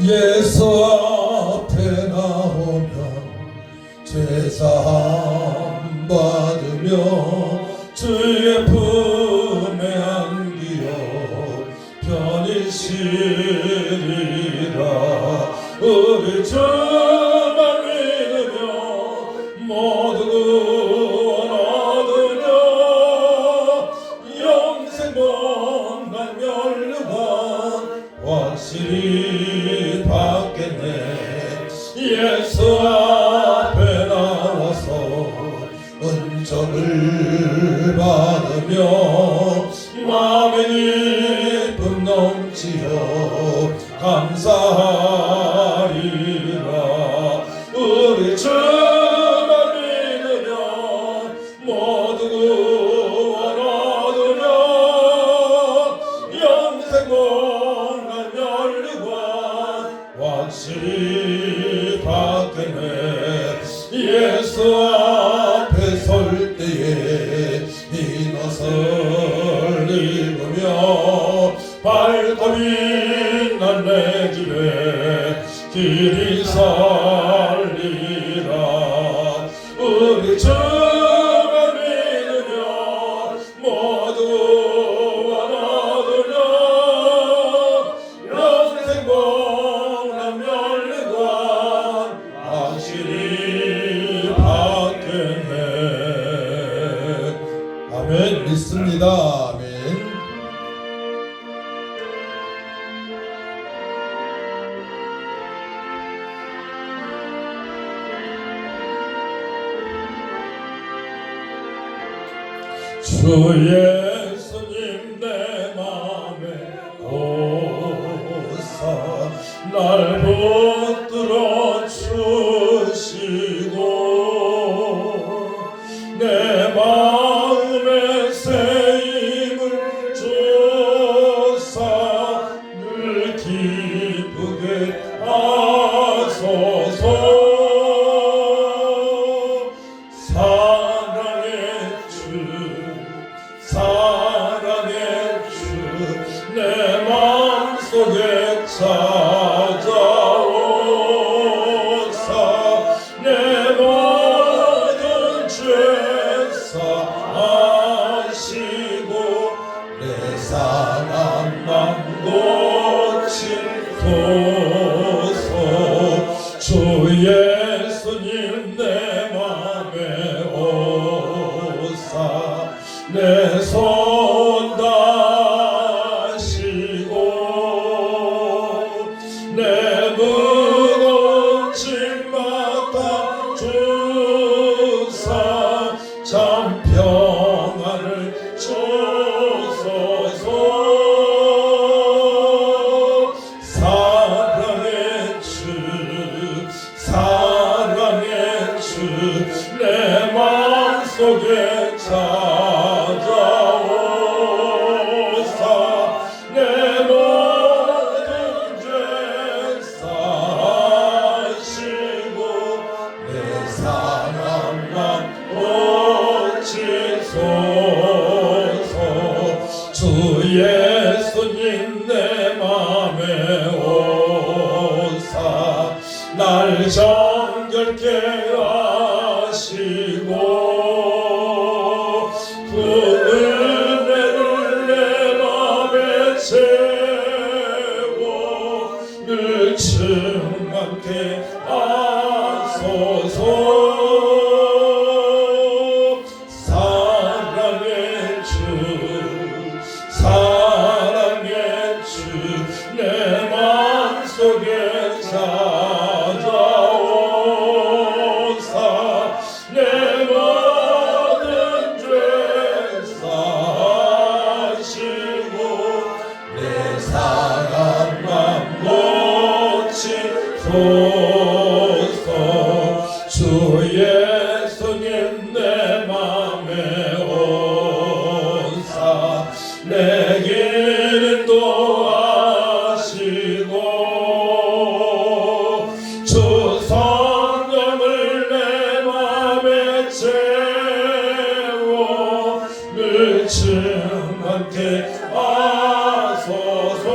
예수 앞에 나오면 제사함 받으며 주의 품에 안기어 편히 쉬리라. 우리 주만 믿으며 모두 구원 얻으며 영생 본관 멸류관 확실히 받겠네. 예수 앞에 나와서 은총을 받으며 마음의 기쁨 넘치어 감사하리라. 우리 주만 믿으며 모두 구원 얻으며 영생 본관 멸류관 확실히 받겠네. 예수 앞에 설 때에 민옷을 입으며 발걸음 난 내 집에 길이 살리라. 우리 주만 믿으며 모두 구원 얻으며 영생 본관 멸류관 확실히 받겠네. 아멘. 믿습니다. 아멘. 주 예수님 내 맘에 오사 날 붙들어 주시고 내 마음에 새 힘을 주사 늘 기쁘게 하소서. 사랑의 주 내 마음속에 찾아오사 내 모든 죄 사하시고 내 상한 맘 고치소서. 주 예수님 내 맘에 오사 내 손 다시고 내 무거운 짐 맡아 주사 참 평안을 주소서. 사랑의 주 내 마음속에 찾아오사 내 모든 죄 사하시고 내 상한 맘 고치소서. 주 예수님 내 맘에 오사 날 정결케 하시고 그 은혜를 내 맘에 채워 늘 충만케 하소서. 사랑의 주 내 마음속에 찾아오사 내 모든 죄 사하시고 내 상한 맘 고치소서. 주 예수님 내 맘에 오사 내 길 인도하시고 주 성령을 내 맘에 채워 늘 충만케 하소서.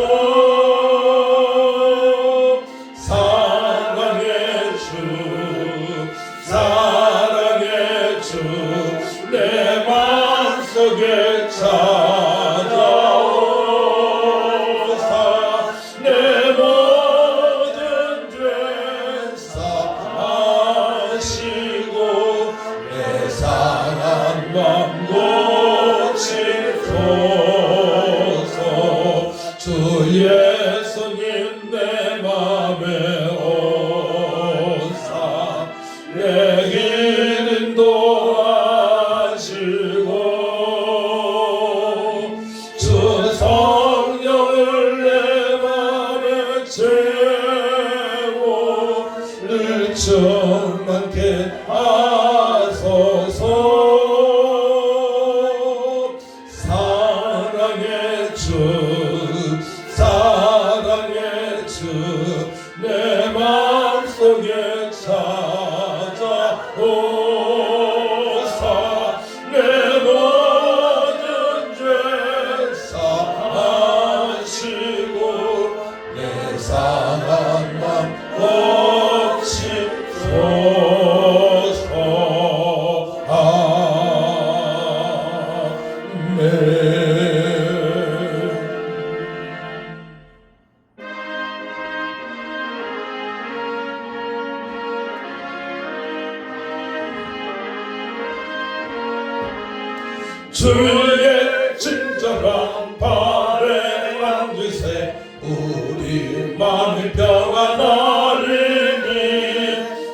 주의 친절한 발에 앉으세 우리 마음이 평안하리니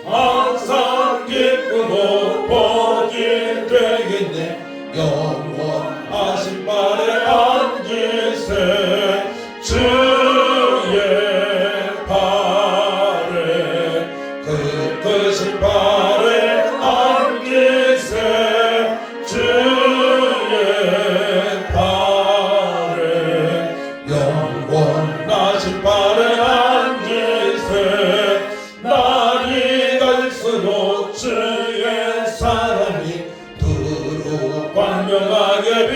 항상 기쁘고 복이 되겠네 영원하신 발에 앉으세 주의 발에 그 크신 발에 앉으세 주의 발에 영원하신 발에 앉으세 날이 갈수록 주의 사랑이 두루 광명하게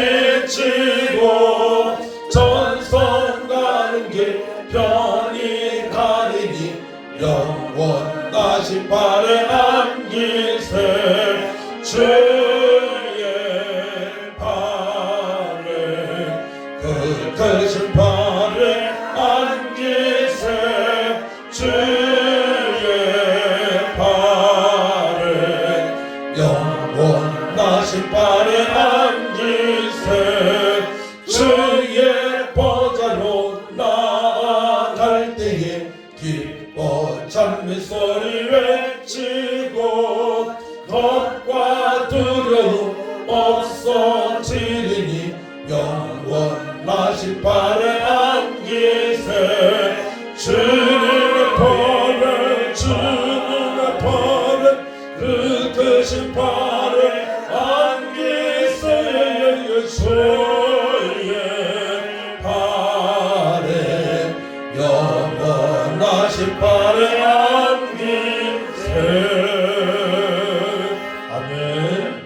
비치고 전선 가는 길 편히 가리니 영원하신 발에 앉으세 주의 발에 그 크신 발에 앉으세 주의 발에 영원하신 발에 앉으세 주의 보좌로 나아갈 때에 기뻐 찬미 소리 외치고 겁과 두려움 없어지리니 영원하신 발에 앉으세 주님의 발에 주님의 발에 그 크신 발에 앉으세 주의 발에 영원하신 발에 앉으세 아멘.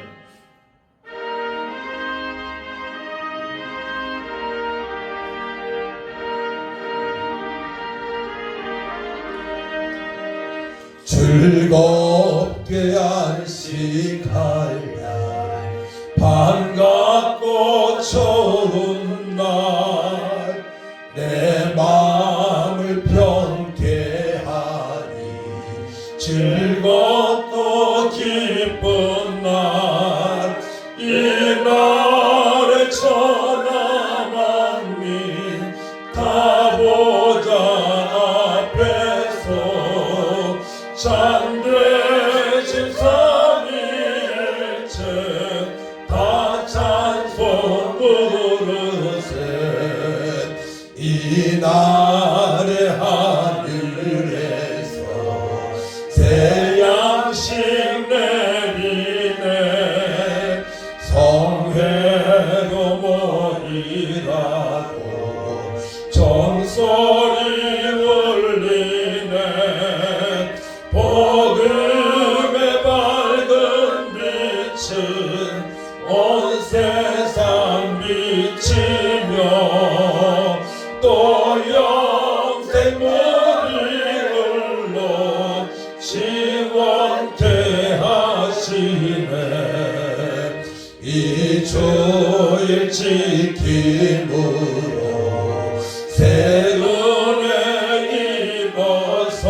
즐겁게 안식하랴 반갑고 좋은 날 내 마음을 평케 하니 즐겁고 기쁜 날 이 날에 천하 만민 다 보좌 앞에서 참되신 삼위일체 다 찬송 부르세 이 날의 하늘에서 새 양식 내리네 성회도 모이라고 정소리 울리네 복음의 밝은 빛은 온 세상 비치며 또 영생 물이 흘러 시원케 하시네 이 주일 지킴으로 새 은혜 입어서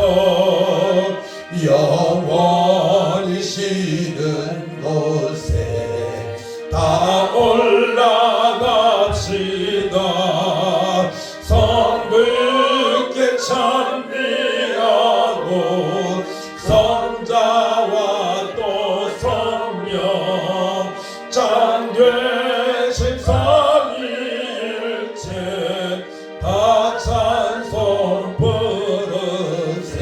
영원히 쉬는 곳에 다 올라갑시다 성부께 찬미하고 성자와 또 성령 참 되신 삼위일체 다 찬송 부르세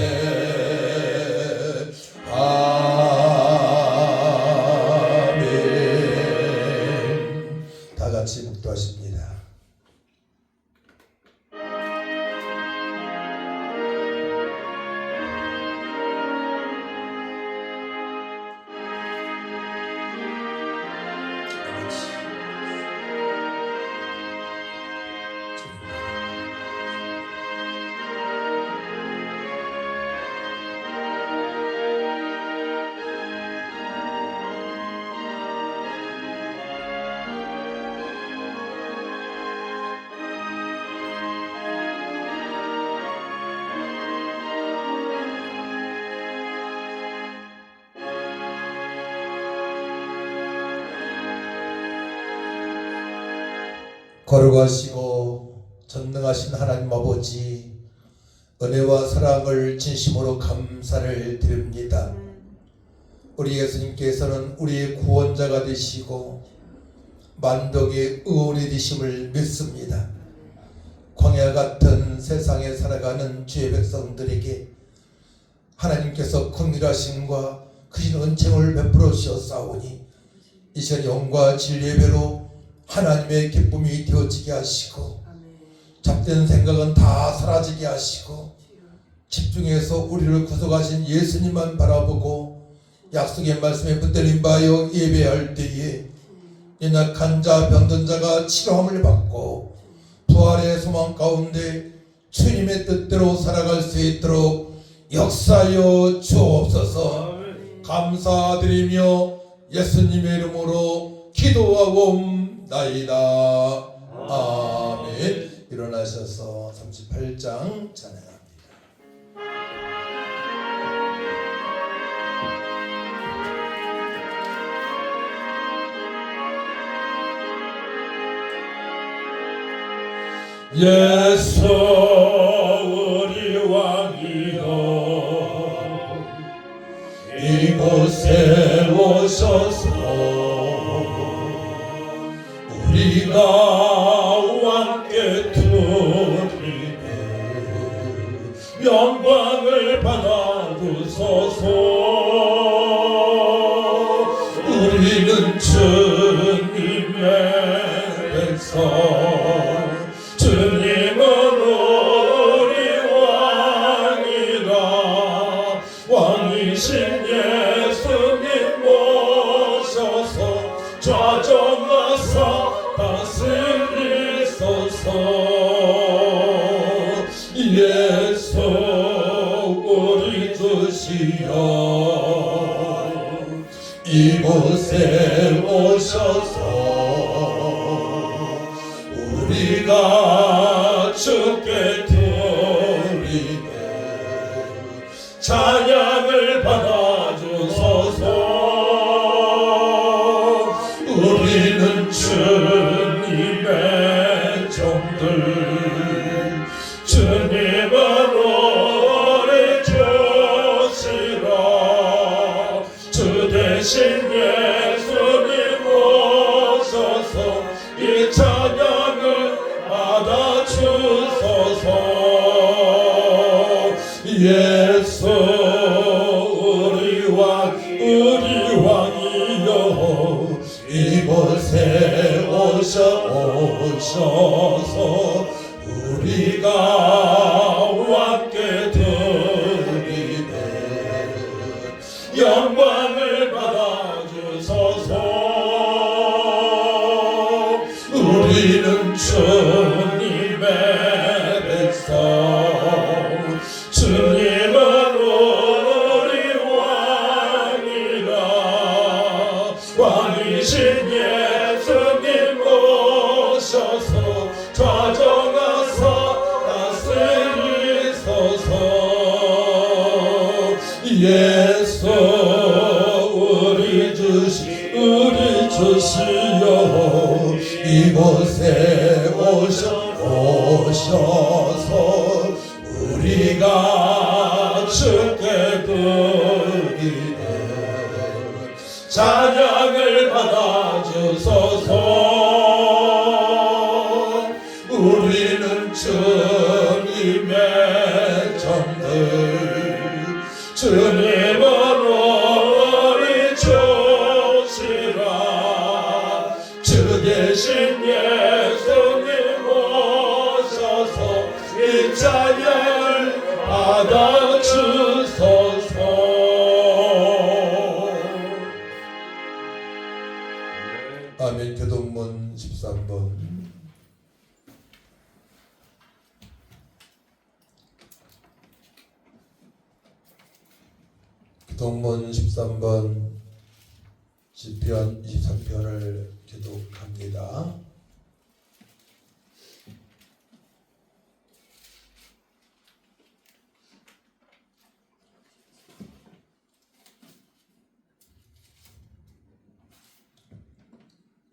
아멘. 다 같이 묵도하십니다. 거룩하시고 전능하신 하나님 아버지, 은혜와 사랑을 진심으로 감사를 드립니다. 우리 예수님께서는 우리의 구원자가 되시고 만독의 의원이 되심을 믿습니다. 광야 같은 세상에 살아가는 주의 백성들에게 하나님께서 긍휼하심과 크신 은총을 베풀어 주셨사오니 이 시간 영과 진리의 배로 하나님의 기쁨이 되어지게 하시고 잡된 생각은 다 사라지게 하시고 집중해서 우리를 구속하신 예수님만 바라보고 약속의 말씀에 붙들림 바여 예배할 때에 연약한 자 병든 자가 치료함을 받고 부활의 소망 가운데 주님의 뜻대로 살아갈 수 있도록 역사하여 주옵소서. 감사드리며 예수님의 이름으로 기도하옵나이다. 아멘. 일어나셔서 38장 찬양합니다. 예수 우리 왕이여 이곳에 오셔서 우리가 왕께 드리네 영광을 받아주소서. 우리는 주님의 백성 주님은 우리 왕이라 왕이신 예수님 모셔서 좌정하사 다스리소서. 예수 우리 주시여 이곳에 오셔서 우리가 주께 드리네 찬양을 받아주소서. 우리는 주님의 종들 주님은 우리 주시라 주 대신 예수님 오셔서 이 찬양을 받아주소서. 예수 우리 왕이여 이곳에 오셔서 우리가 왕께 드리네 영광을 받아주소서. 우리는 주님의 백성 주님은 우리 왕이라 왕이신 예수님 오셔서 좌정하사 다스리소서. 예수 우리 주시여 이곳에 오셔서 우리가 주께 드리네 찬양을 받아주소서. 우리는 주님의 종들 주님은 우리 주시라 주 대신 예수님 오셔서 이 찬양을 받아주소서. 아멘. 교동문 13번 교동문 13번 시편 23편을 기독합니다.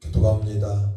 기도합니다.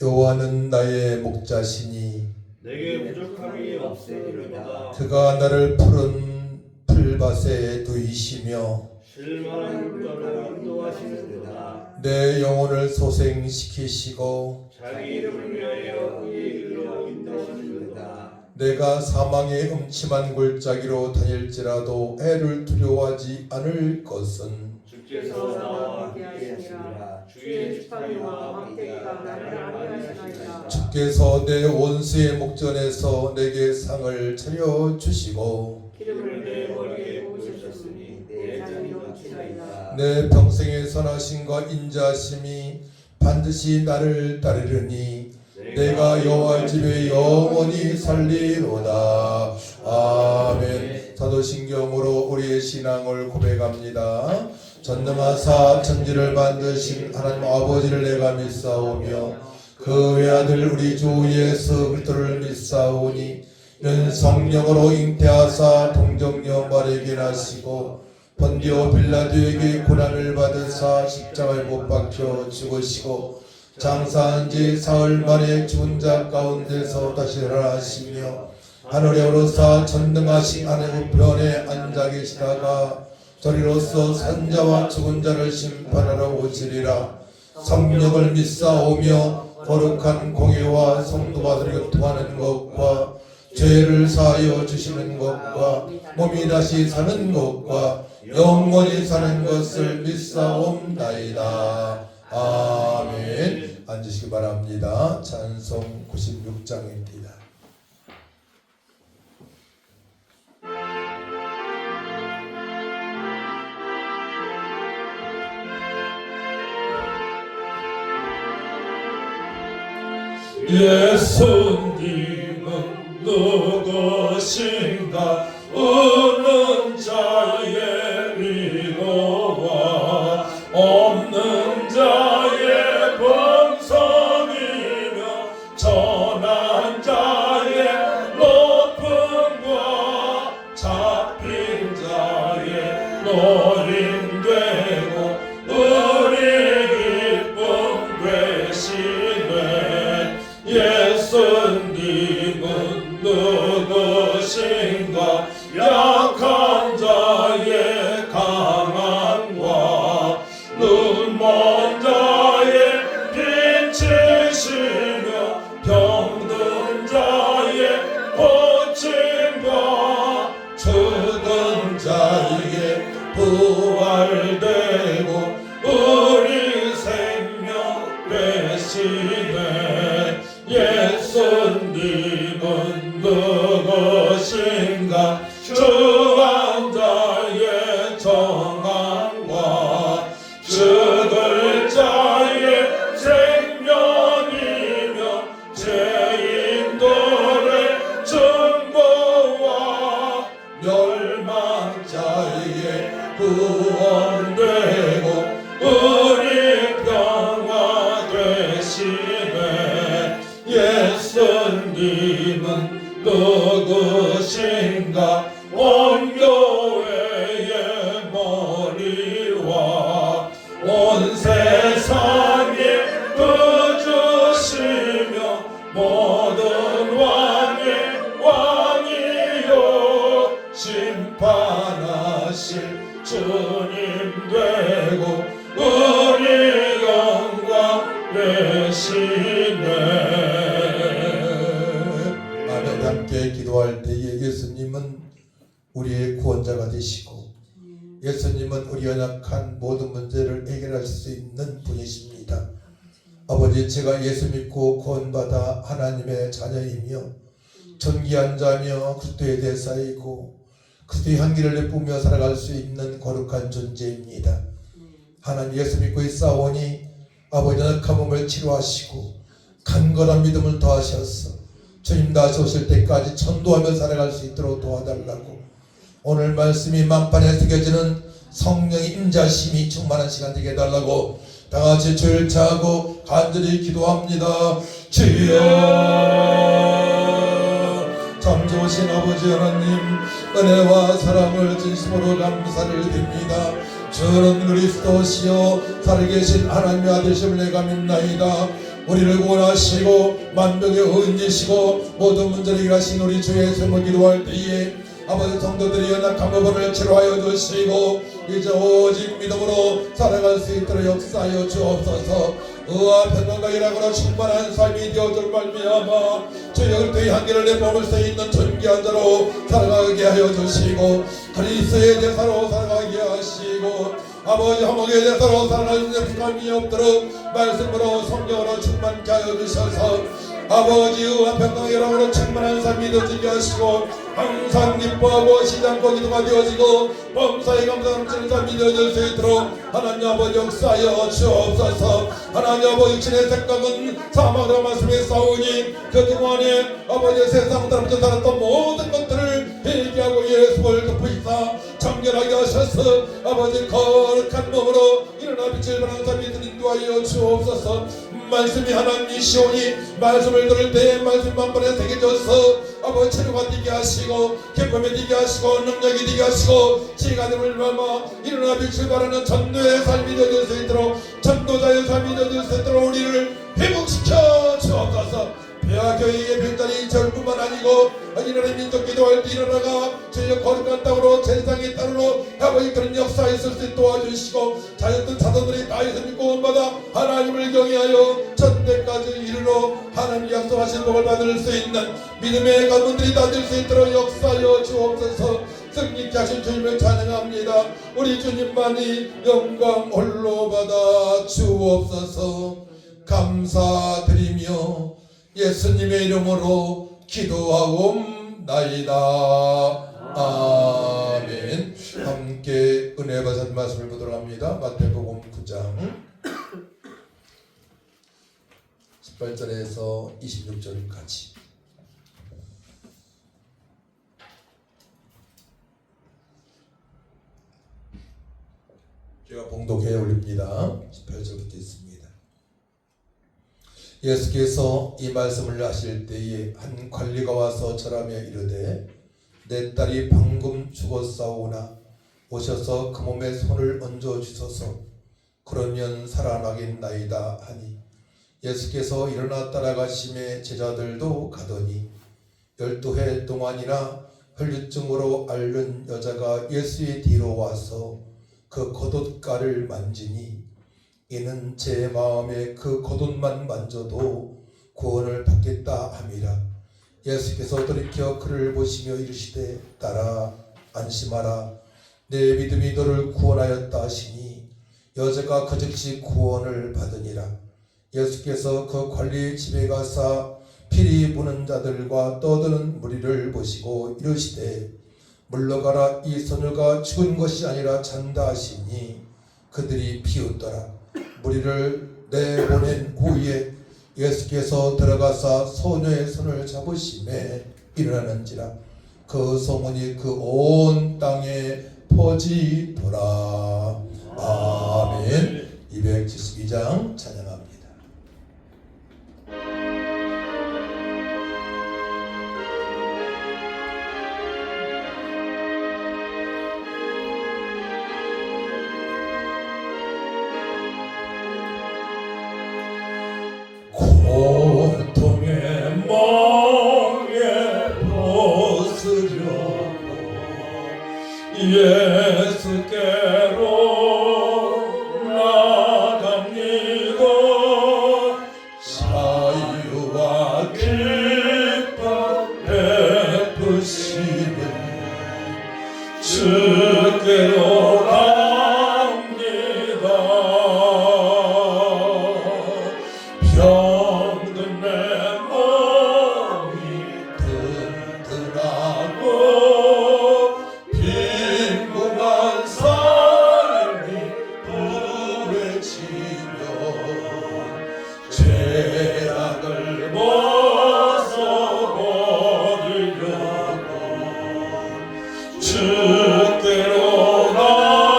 여호와는 나의 목자시니 내게 부족함이 없으리로다. 그가 나를 푸른 풀밭에 두이시며 실만한 물가를 인도하시는도다. 내 영혼을 소생시키시고 자기 이름을 위하여 그의 길로 인도하시는도다. 내가 사망의 음침한 골짜기로 다닐지라도 해를 두려워하지 않을 것은 주께서 나와 함께하시니라. 주의 지팡이와 막대기가 나를 안위하시나이다. 주께서 내 원수의 목전에서 내게 상을 차려주시고 기름을 내 머리에 부으셨으니 내 잔이 넘치나이다. 내 평생의 선하심과 인자심이 반드시 나를 따르리니 내가 여호와 집에 영원히 살리로다. 아멘. 사도신경으로 우리의 신앙을 고백합니다. 전능하사 천지를 만드신 하나님 아버지를 내가 믿사오며 그 외아들 우리 주 예수 그리스도를 믿사오니 이는 성령으로 잉태하사 동정녀 마리아에게 나시고 본디오 빌라도에게 고난을 받으사 십자가에 못 박혀 죽으시고 장사한 지 사흘 만에 죽은 자 가운데서 다시 살아나시며 하늘에 오르사 전능하신 하나님 우편에 앉아 계시다가 저리로서 산자와 죽은 자를 심판하러 오시리라. 성령을 믿사오며 거룩한 공예와 성도받으려 교통하는 것과 죄를 사하여 주시는 것과 몸이 다시 사는 것과 영원히 사는 것을 믿사옵나이다. 아멘. 앉으시기 바랍니다. 찬송 96장입니다. 예수님은 누구신가? 우는 자의 위로와 없는 자의 번성이며 전한 자의 높음과 잡힌 자의 노림되고 우리 기쁨 되시네. 예수님은 누구신가? 약한 자의 강함과 눈먼 자의 빛이시며 병든 자의 고침과 죽은 자에게 부활되고 우리 생명 되시네. 예수님은 누구신가? 주한 자의 정함과 죽을 자의 생명이며 죄인들의 증거와 멸망 자의 구원되고 우리 평화 되시네. 예수님은 누구신가? 온 교회의 머리와 온 세상의 구주시며 모든 왕의 왕이요 심판하실 주님 되고 우리 영광 되시네. 아멘. 함께 기도할 때에 예수님은 우리의 구원자가 되시고 예수님은 우리 연약한 모든 문제를 해결할 수 있는 분이십니다. 아버지, 제가 예수 믿고 구원받아 하나님의 자녀이며 존귀한 자며 그리스도의 대사이고 그리스도의 향기를 내뿜며 살아갈 수 있는 거룩한 존재입니다. 하나님, 예수 믿고 있사오니 아버지 연약한 몸을 치료하시고 간절한 믿음을 더하셔서 주님 다시 오실 때까지 전도하며 살아갈 수 있도록 도와달라고, 오늘 말씀이 만판에 새겨지는 성령의 임자심이 충만한 시간 되게 해달라고 다같이 주를 차고 간절히 기도합니다. 주여, 참 좋으신 아버지 하나님, 은혜와 사랑을 진심으로 감사를 드립니다. 주는 그리스도시요 살아계신 하나님의 아들심을 내가 믿나이다. 우리를 구원하시고 만병의 은지시고 모든 문제를 해결하신 우리 주 예수님을 기도할 때에 아버지 성도들이 연약한 부분을 치료하여 주시고 이제 오직 믿음으로 살아갈 수 있도록 역사하여 주옵소서. 의와 평강과 일하거나 충만한 삶이 되어줄 말미암아 주 열두의 한계를 내뿜을 수 있는 존귀한 자로 살아가게 하여 주시고 그리스도의 대사로 살아가게 하시고 아버지 화목의 대사로 살아갈 수 있는 부감이 없도록 말씀으로 성령으로 충만케 하여 주셔서 아버지 의와 평강이라고 충만한 삶이 되어지게 하시고 항상 기뻐하고 시장고 기도가 되어지고 범사에 감사하는 삶이 되어질 수 있도록 하나님 아버지 역사하여 주옵소서. 하나님 아버지 육신의 생각은 사망과 말씀에 싸우니 그동안에 아버지 세상 사람들 살았던 모든 것들을 회개하고 예수를 덮으시사 정결하게 하셔서 아버지 거룩한 몸으로 일어나 빛을 발하는 삶이 인도하여 주옵소서. 말씀이 하나님이시오니 말씀을 들을 때 말씀 만번에 새겨져서 아버지 체류가 되게 하시고 기쁨이 되게 하시고 능력이 되게 하시고 지혜가 됨을 말마 일어나 빛을 발하는 전도의 삶이 되어질 수 있도록 전도자의 삶이 되어질 수 있도록 우리를 회복시켜 주옵소서. 폐하교회의 별자리 절뿐만 아니고 이나라의 민족 기도할 때 일어나가 주의 거룩한 땅으로 제사장의 땅으로 아버지 그런 역사에 있을 수 있도록 도와주시고 자였던 자손들이 다 예수 믿고 원마다 하나님을 경외하여 천대까지 이르러 하나님 약속하신 복을 받을 수 있는 믿음의 가문들이 다 될 수 있도록 역사하여 주옵소서. 승리케 하신 주님을 찬양합니다. 우리 주님만이 영광 홀로 받아 주옵소서. 감사드리며 예수님의 이름으로 기도하옵나이다. 아멘. 함께 은혜 받은 말씀을 보도록 합니다. 마태복음 9장 18절에서 26절까지. 제가 봉독해 올립니다. 18절부터 있습니다. 예수께서 이 말씀을 하실 때에 한 관리가 와서 절하며 이르되 내 딸이 방금 죽었사오나 오셔서 그 몸에 손을 얹어 주소서. 그러면 살아나겠나이다 하니 예수께서 일어나 따라가심에 제자들도 가더니 12해 동안이나 혈류증으로 앓는 여자가 예수의 뒤로 와서 그 겉옷가를 만지니 이는 제 마음에 그 겉옷만 만져도 구원을 받겠다 함이라. 예수께서 돌이켜 그를 보시며 이르시되 딸아 안심하라 내 믿음이 너를 구원하였다 하시니 여자가 그 즉시 구원을 받으니라. 예수께서 그 관리의 집에 가사 피리 부는 자들과 떠드는 무리를 보시고 이르시되 물러가라 이 소녀가 죽은 것이 아니라 잔다 하시니 그들이 비웃더라. 무리를 내보낸 후에 예수께서 들어가사 소녀의 손을 잡으심에 일어나는지라. 그 소문이 그 온 땅에 퍼지더라. 아멘. 272장 찬양합니다. 고통의 멍에 벗으려고 예수께로 나갑니다. 자유와 기쁨 베푸시네 주께로 갑니다. 병든 내 몸이 든든하고 빈곤한 삶이 부러지며 죄악을 벗어버리려고 주께로 나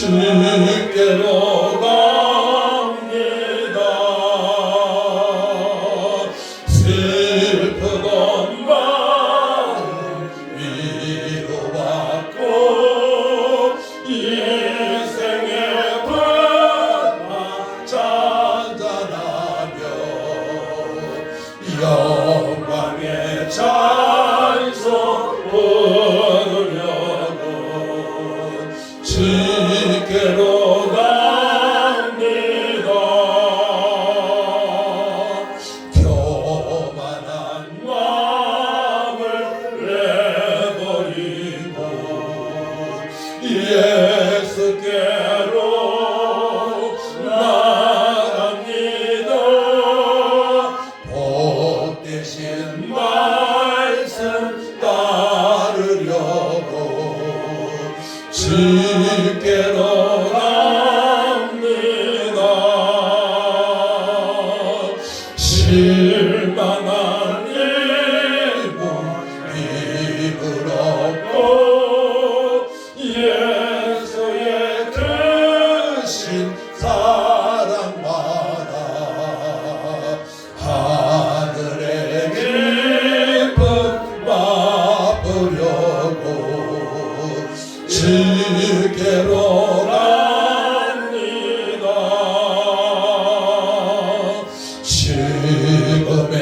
주께로 갑니다. 슬프던 마음 위로받고 인생의 불만 잔잔하며 영광의 찬송 부르려고 주께로 갑니다. 교만한 마음을 내버리고 예수께로 나갑니다. 복되신 말씀 따르려고 주께로 갑니다. 실망한 일본 힘을 얻고 예수의 크신 사랑받아 하늘의 기쁨 맛보려고 주께로 갑니다. 죽음의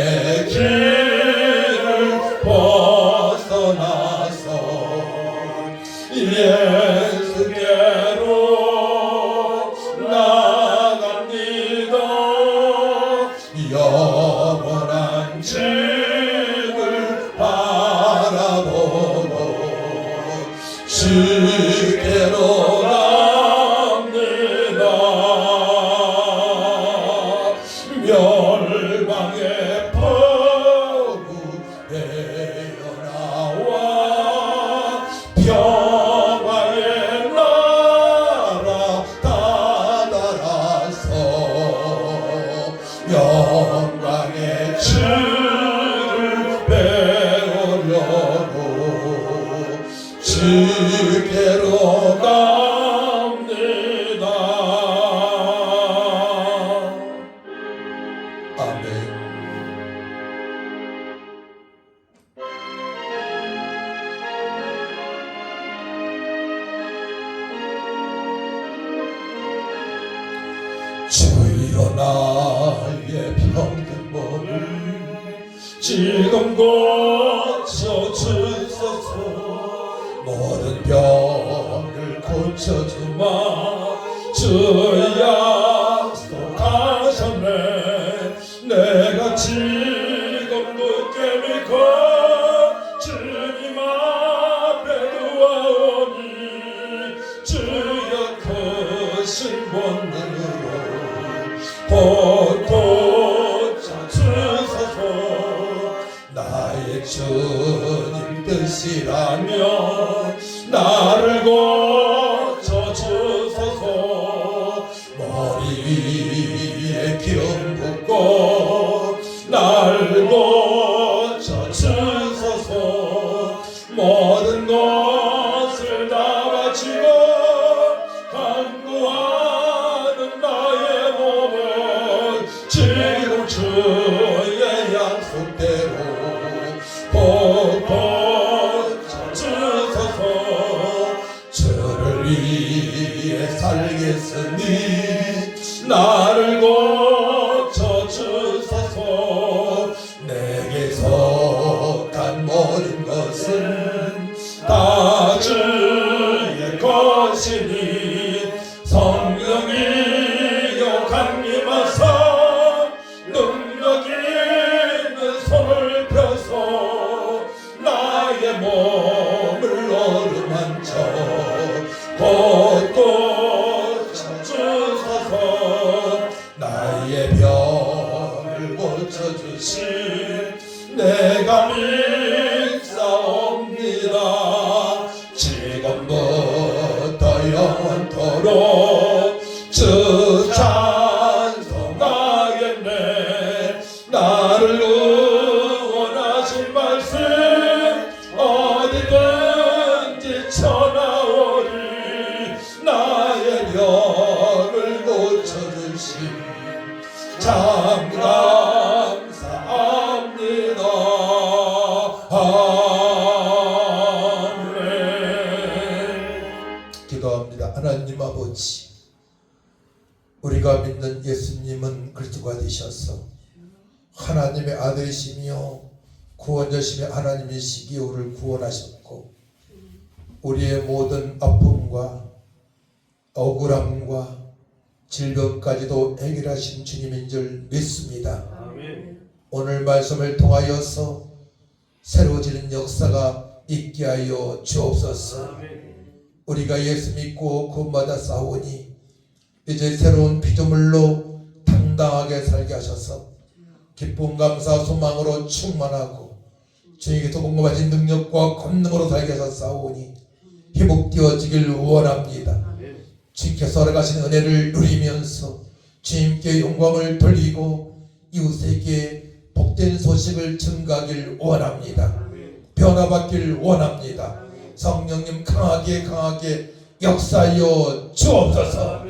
길을 벗어나서 예수께로 나갑니다. 영원한 집을 바라보고 주께로 갑니다. 멸망의 폭우 헤어나와 평화의 나라 다다라서 영광의 주를 배우려고 주께로 갑니다. 아멘. 주여 나의 병든 몸을 지금 고쳐주소서. 모든 병을 고쳐주마 주 약속하셨네. 내가 지금도 깨미고 주님 앞에 두어오니 주여 크신 권능으로 고쳐주소서. 나의 주님 뜻이라면 나를 고쳐주소서. 머리 위에 기름 붓고 나를 고쳐주소서. 모든 것을 다 바치고 간구하는 나의 몸을 지금 주의 약속대로 고쳐주소서. 주를 위해 살겠으니 나를 고쳐주소서. 내게서 간 모든 것은 다 주의 것이니 성령이여 강림하사 능력 있는 손을 펴서 나의 몸을 어루만져 고쳐주소서. 나의 병을 고쳐주신 내가 믿사옵니다. 지금부터 영원토록 주 찬송하겠네. 나를 응원하신 말씀 어디든지 전하오. 기도합니다. 하나님 아버지, 우리가 믿는 예수님은 그리스도가 되셔서 하나님의 아들이시며 구원자시며 하나님이시기에 우리를 구원하셨고 우리의 모든 아픔과 억울함과 질병까지도 해결하신 주님인 줄 믿습니다. 아멘. 오늘 말씀을 통하여서 새로워지는 역사가 있게 하여 주옵소서. 아멘. 우리가 예수 믿고 구원받아 싸우니 이제 새로운 피조물로 당당하게 살게 하셔서 기쁨 감사 소망으로 충만하고 주님께서 공급하신 능력과 권능으로 살게 하셔서 싸우니 회복되어지길 원합니다. 아멘. 주님께서 허락하신 은혜를 누리면서 주님께 영광을 돌리고 이웃에게 복된 소식을 증가하길 원합니다. 변화받길 원합니다. 성령님 강하게 역사하여 주옵소서.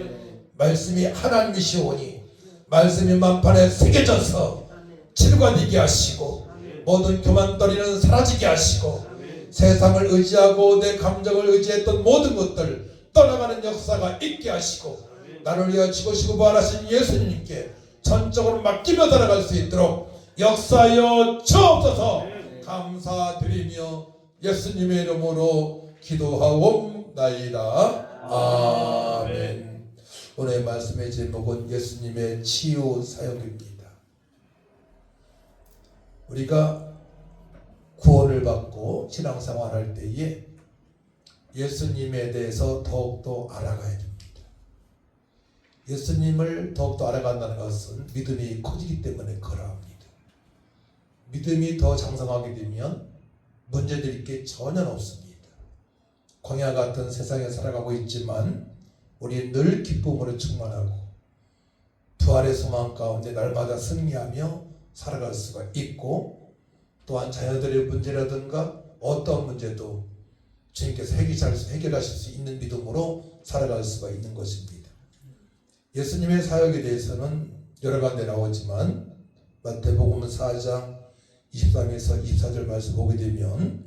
말씀이 하나님이시오니 말씀이 만판에 새겨져서 질관되게 하시고 모든 교만거리는 사라지게 하시고 세상을 의지하고 내 감정을 의지했던 모든 것들 떠나가는 역사가 있게 하시고 나를 위하여 죽으시고 부활하신 예수님께 전적으로 맡기며 살아갈 수 있도록 역사하여 주옵소서. 감사드리며 예수님의 이름으로 기도하옵나이다. 아멘. 오늘의 말씀의 제목은 예수님의 치유 사역입니다. 우리가 구원을 받고 신앙생활할 때에 예수님에 대해서 더욱더 알아가야 됩니다. 예수님을 더욱더 알아간다는 것은 믿음이 커지기 때문에 그러합니다. 믿음이 더 장성하게 되면 문제될 게 전혀 없습니다. 광야 같은 세상에 살아가고 있지만 우리 늘 기쁨으로 충만하고 부활의 소망 가운데 날마다 승리하며 살아갈 수가 있고 또한 자녀들의 문제라든가 어떤 문제도 주님께서 해결하실 수 있는 믿음으로 살아갈 수가 있는 것입니다. 예수님의 사역에 대해서는 여러 가지 나오지만 마태복음 4장 23에서 24절 말씀 보게 되면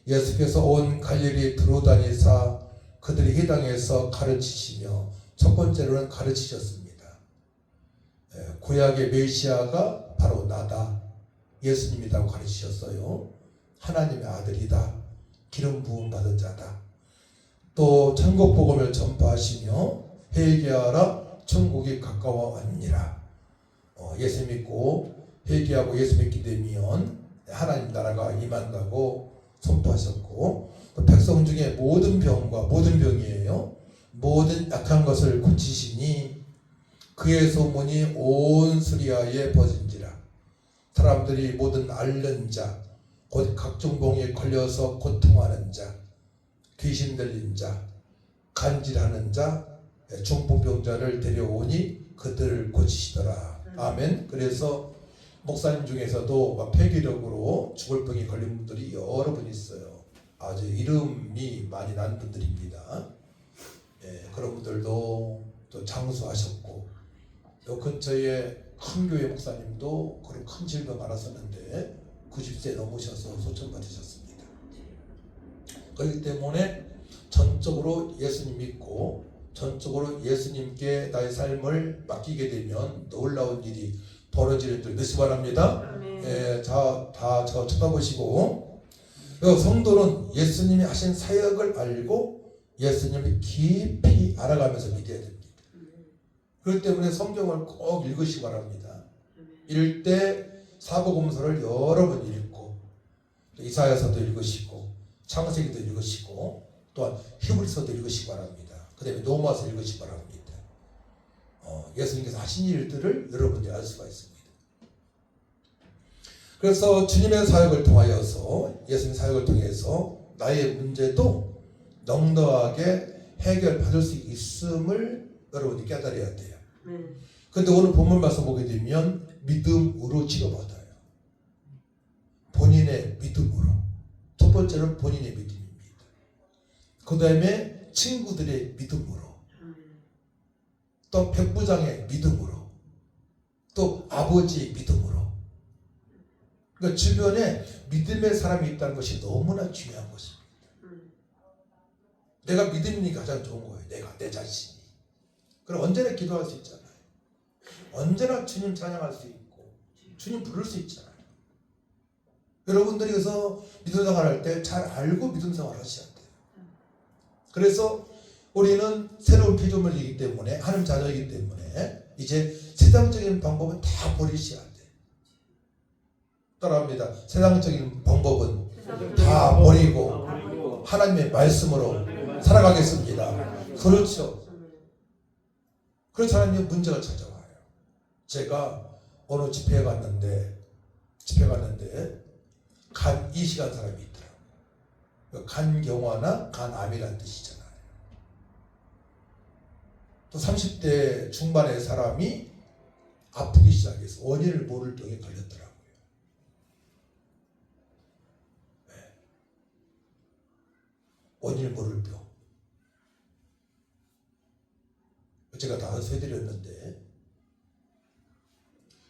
예수께서 온 갈릴리 두루다니사 그들이 회당에서 가르치시며 첫 번째로는 가르치셨습니다. 구약의 메시아가 바로 나다. 예수님이라고 가르치셨어요. 하나님의 아들이다. 기름 부음 받은 자다. 또 천국 복음을 전파하시며 회개하라 천국이 가까워 왔니라. 예수 믿고 회개하고 예수 믿게 되면 하나님 나라가 임한다고 선포하셨고 또 백성 중에 모든 병이에요. 모든 약한 것을 고치시니 그의 소문이 온 수리아에 퍼진지라. 사람들이 모든 앓는 자, 곧 각종 병에 걸려서 고통하는 자, 귀신 들린 자, 간질하는 자, 중풍병자를 데려오니 그들을 고치시더라. 아멘. 그래서 목사님 중에서도 폐기력으로 죽을 병에 걸린 분들이 여러 분 있어요. 아주 이름이 많이 난 분들입니다. 그런 분들도 또 장수하셨고 요 근처에 큰 교회 목사님도 그런 큰 질병 앓았었는데 90세 넘으셔서 소천받으셨습니다. 그렇기 때문에 전적으로 예수님 믿고 전적으로 예수님께 나의 삶을 맡기게 되면 놀라운 일이 벌어지는 줄 믿으시 바랍니다. 다 저 쳐다보시고 성도는 예수님이 하신 사역을 알고 예수님을 깊이 알아가면서 믿어야 됩니다. 그렇기 때문에 성경을 꼭 읽으시기 바랍니다. 읽을 때 사복음서를 여러 번 읽고 이사야서도 읽으시고 창세기도 읽으시고 또한 히브리서도 읽으시기 바랍니다. 그 다음에 로마서 읽으시기 바랍니다. 예수님께서 하신 일들을 여러분들이 알 수가 있습니다. 그래서 주님의 사역을 통하여서 예수님 사역을 통해서 나의 문제도 넉넉하게 해결받을 수 있음을 여러분이 깨달아야 돼요. 그런데 오늘 본문 말씀 보게 되면 믿음으로 치료받아요. 본인의 믿음으로. 첫 번째는 본인의 믿음입니다. 그 다음에 친구들의 믿음으로. 또 백부장의 믿음으로. 또 아버지의 믿음으로. 그러니까 주변에 믿음의 사람이 있다는 것이 너무나 중요한 것입니다. 내가 믿음이 가장 좋은 거예요. 내가 내 자신이. 그럼 언제나 기도할 수 있잖아요. 언제나 주님 찬양할 수 있고 주님 부를 수 있잖아요. 여러분들이 그래서 믿음 생활할 때 잘 알고 믿음 생활 하셔야 돼요. 그래서 우리는 새로운 피조물이기 때문에 하나님 자녀이기 때문에 이제 세상적인 방법은 다 버리셔야 돼요. 따라합니다. 세상적인 방법은 다 버리고 하나님의 말씀으로 살아가겠습니다. 그렇죠. 그래서 하나님의 문제가 찾아와요. 제가 어느 집회에 갔는데 간 이식한 사람이 있더라고요. 간경화나 간암이라는 뜻이잖아요. 또 30대 중반의 사람이 아프기 시작해서 원인을 모를 병에 걸렸더라고요. 네. 원인을 모를 병. 제가 다 해드렸는데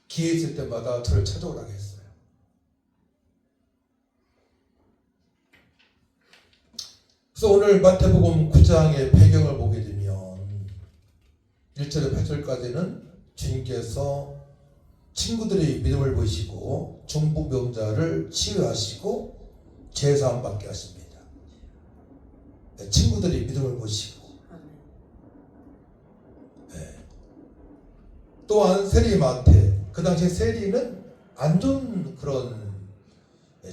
기회 있을 때마다 저를 찾아오라고 했어요. 그래서 오늘 마태복음 9장의 배경을 보게 되면 1절에 8절까지는 주님께서 친구들의 믿음을 보시고 중풍병자를 치유하시고 죄사함 받게 하십니다. 친구들의 믿음을 보시고 또한 세리마테, 그 당시에 세리는 안 좋은 그런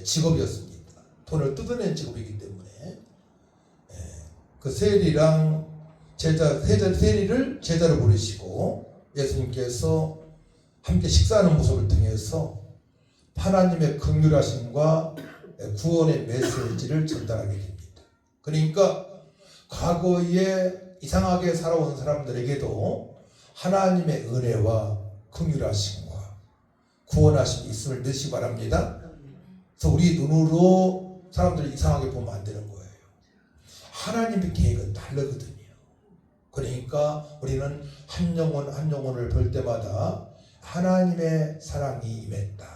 직업이었습니다. 돈을 뜯어낸 직업이기 때문에 그 세리랑 세리를 제자로 부르시고 예수님께서 함께 식사하는 모습을 통해서 하나님의 긍휼하심과 구원의 메시지를 전달하게 됩니다. 그러니까 과거에 이상하게 살아온 사람들에게도 하나님의 은혜와 긍휼하심과 구원하심이 있음을 믿으시기 바랍니다. 그래서 우리 눈으로 사람들을 이상하게 보면 안 되는 거예요. 하나님의 계획은 다르거든요. 그러니까 우리는 한 영혼 한 영혼을 볼 때마다 하나님의 사랑이 임했다,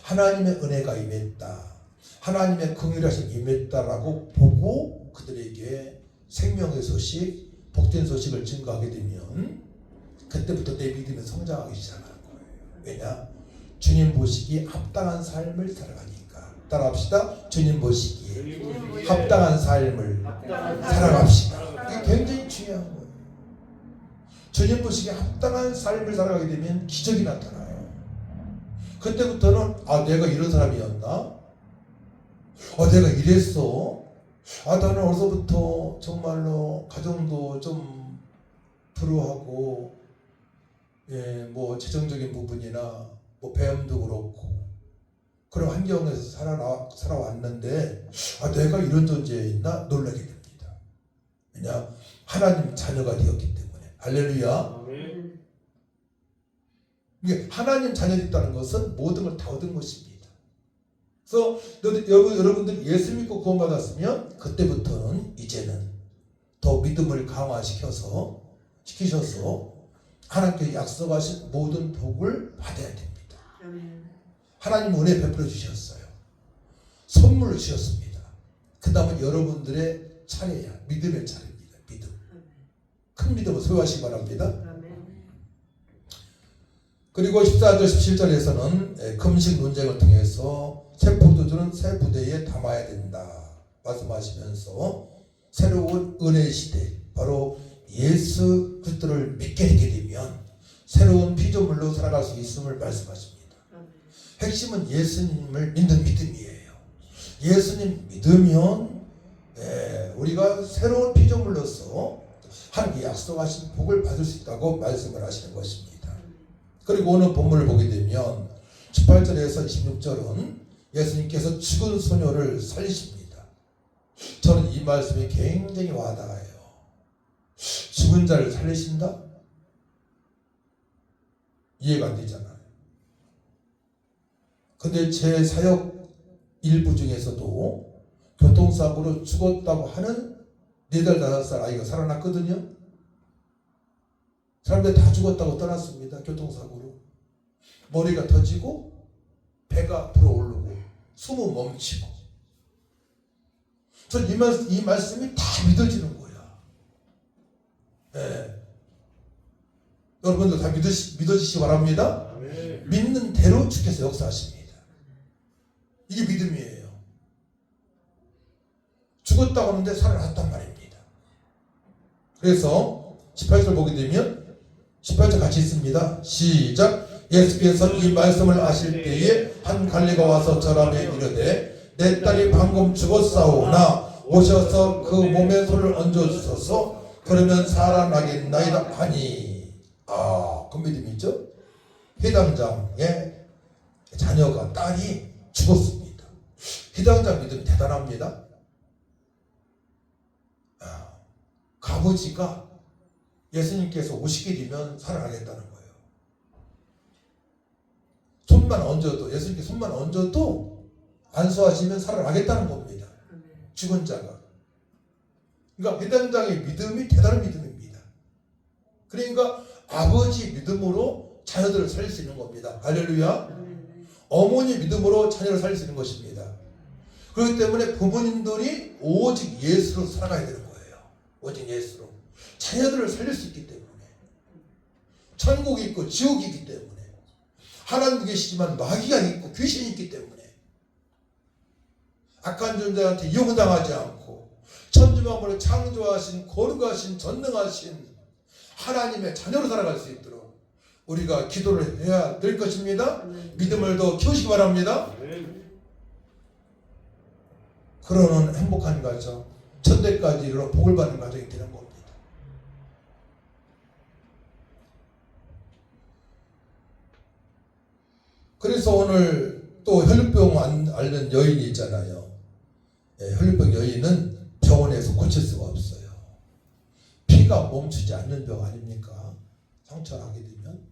하나님의 은혜가 임했다, 하나님의 긍휼하심이 임했다라고 보고 그들에게 생명의 소식, 복된 소식을 증거하게 되면 그때부터 내 믿음이 성장하기 시작하는 거예요. 왜냐? 주님 보시기에 합당한 삶을 살아가니까. 따라합시다. 주님 보시기에 합당한 삶을 살아갑시다. 이게 굉장히 중요한 거예요. 주님 보시기에 합당한 삶을 살아가게 되면 기적이 나타나요. 그때부터는 내가 이런 사람이었나? 내가 이랬어? 나는 어려서부터 정말로 가정도 좀 불우하고 뭐 재정적인 부분이나 뭐 배움도 그렇고 그런 환경에서 살아왔는데 내가 이런 존재에 있나 놀라게 됩니다. 왜냐? 하나님 자녀가 되었기 때문에. 할렐루야. 이게 하나님 자녀가 있다는 것은 모든 걸 다 얻은 것입니다. 그래서 여러분들이 예수 믿고 구원받았으면 그때부터는 이제는 더 믿음을 강화시켜서 하나님께 약속하신 모든 복을 받아야 됩니다. 하나님 은혜 베풀어 주셨어요. 선물을 주셨습니다. 그 다음은 여러분들의 차례야. 믿음의 차례입니다. 믿음. 큰 믿음을 소유하시기 바랍니다. 그리고 14절 17절에서는 금식 논쟁을 통해서 새 포도주는 새 부대에 담아야 된다 말씀하시면서 새로운 은혜 시대, 바로 예수 그리스도를 믿게 되게 되면 새로운 피조물로 살아갈 수 있음을 말씀하십니다. 핵심은 예수님을 믿는 믿음이에요. 예수님 믿으면 우리가 새로운 피조물로서 하나님께 약속하신 복을 받을 수 있다고 말씀을 하시는 것입니다. 그리고 오늘 본문을 보게 되면 18절에서 26절은 예수님께서 죽은 소녀를 살리십니다. 저는 이 말씀이 굉장히 와닿아요. 죽은 자를 살리신다? 이해가 안 되잖아요. 근데 제 사역 일부 중에서도 교통사고로 죽었다고 하는 4살, 5살 아이가 살아났거든요. 사람들 다 죽었다고 떠났습니다. 교통사고로. 머리가 터지고 배가 불어오르고 숨은 멈추고. 전 이 말씀이 다 믿어지는 거야. 예. 여러분들 다 믿어지시기 바랍니다. 믿는 대로 주께서 역사하십니다. 이게 믿음이에요. 죽었다고 하는데 살아났단 말입니다. 그래서 18절 보게 되면 18절 같이 있습니다. 시작. 예수께서 이 말씀을 하실 때에 한 관리가 와서 저람에 이르되 내 딸이 방금 죽었사오나 오셔서 그 몸에 손을 얹어주소서 그러면 살아나겠나이다 하니. 그 믿음이 있죠? 회당장의 자녀가 딸이 죽었습니다. 회당장 믿음이 대단합니다. 그 아버지가 예수님께서 오시게 되면 살아나겠다는 거예요. 손만 얹어도, 예수님께 손만 얹어도 안수하시면 살아나겠다는 겁니다. 죽은 자가. 그러니까 회당장의 믿음이 대단한 믿음입니다. 그러니까 아버지 믿음으로 자녀들을 살릴 수 있는 겁니다. 할렐루야. 어머니 믿음으로 자녀를 살릴 수 있는 것입니다. 그렇기 때문에 부모님들이 오직 예수로 살아가야 되는 거예요. 오직 예수로. 자녀들을 살릴 수 있기 때문에. 천국이 있고 지옥이 있기 때문에. 하나님도 계시지만 마귀가 있고 귀신이 있기 때문에. 악한 존재한테 이용당하지 않고 천지만물을 창조하신 거룩하신 전능하신 하나님의 자녀로 살아갈 수 있도록 우리가 기도를 해야 될 것입니다. 믿음을 더 키우시기 바랍니다. 그러는 행복한 가정, 천대까지 이르러 복을 받는 가정이 되는 겁니다. 그래서 오늘 또 혈류병 앓는 여인이 있잖아요. 혈류병 여인은 병원에서 고칠 수가 없어요. 피가 멈추지 않는 병 아닙니까? 상처나게 되면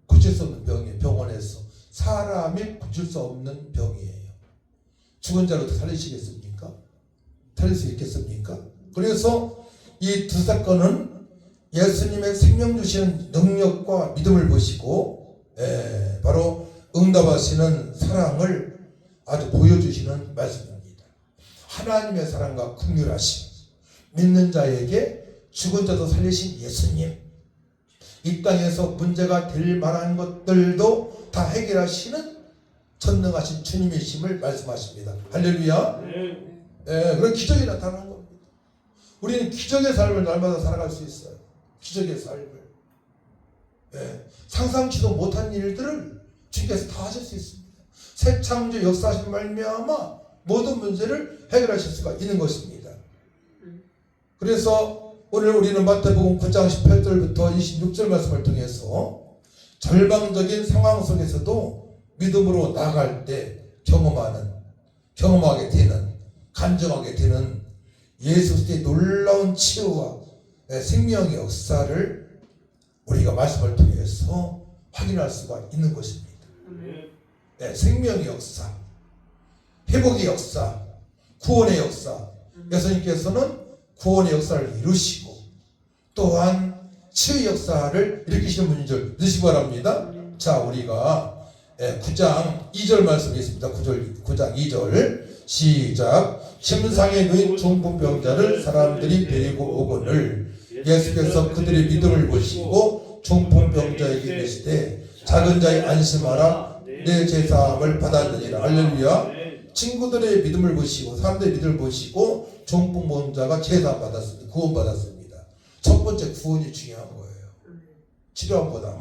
고칠 수 없는 병이에요. 병원에서 사람이 고칠 수 없는 병이에요. 죽은 자로 살리시겠습니까? 살릴 수 있겠습니까? 그래서 이 두 사건은 예수님의 생명 주시는 능력과 믿음을 보시고 바로 응답하시는 사랑을 아주 보여주시는 말씀입니다. 하나님의 사랑과 긍휼하심, 믿는 자에게 죽은 자도 살리신 예수님, 이 땅에서 문제가 될 만한 것들도 다 해결하시는 전능하신 주님이심을 말씀하십니다. 할렐루야. 그런 기적이 나타나는 겁니다. 우리는 기적의 삶을 날마다 살아갈 수 있어요. 기적의 삶을. 상상치도 못한 일들을 주께서 다 하실 수 있습니다. 새 창조 역사하신 말미암아 모든 문제를 해결하실 수가 있는 것입니다. 그래서 오늘 우리는 마태복음 9장 18절부터 26절 말씀을 통해서 절망적인 상황 속에서도 믿음으로 나아갈 때 경험하게 되는, 간증하게 되는 예수 그리스도의 놀라운 치유와 생명의 역사를 우리가 말씀을 통해서 확인할 수가 있는 것입니다. 생명의 역사, 회복의 역사, 구원의 역사. 예수님께서는 구원의 역사를 이루시고 또한 치유의 역사를 일으키시는 분인 줄 믿으시기 바랍니다. 자, 우리가 9장 2절 말씀이 있습니다. 9장 2절 시작. 침상에 누인 중풍병자를 사람들이 데리고 오거늘 예수께서 그들의 믿음을 보시고 중풍병자에게 이르시되 작은 자의 안심하라 내 제사함을 받았느니라. 할렐루야. 친구들의 믿음을 보시고 사람들의 믿음을 보시고 중풍병자가 제사함 받았습니다. 구원 받았습니다. 첫 번째 구원이 중요한 거예요. 치료함보다.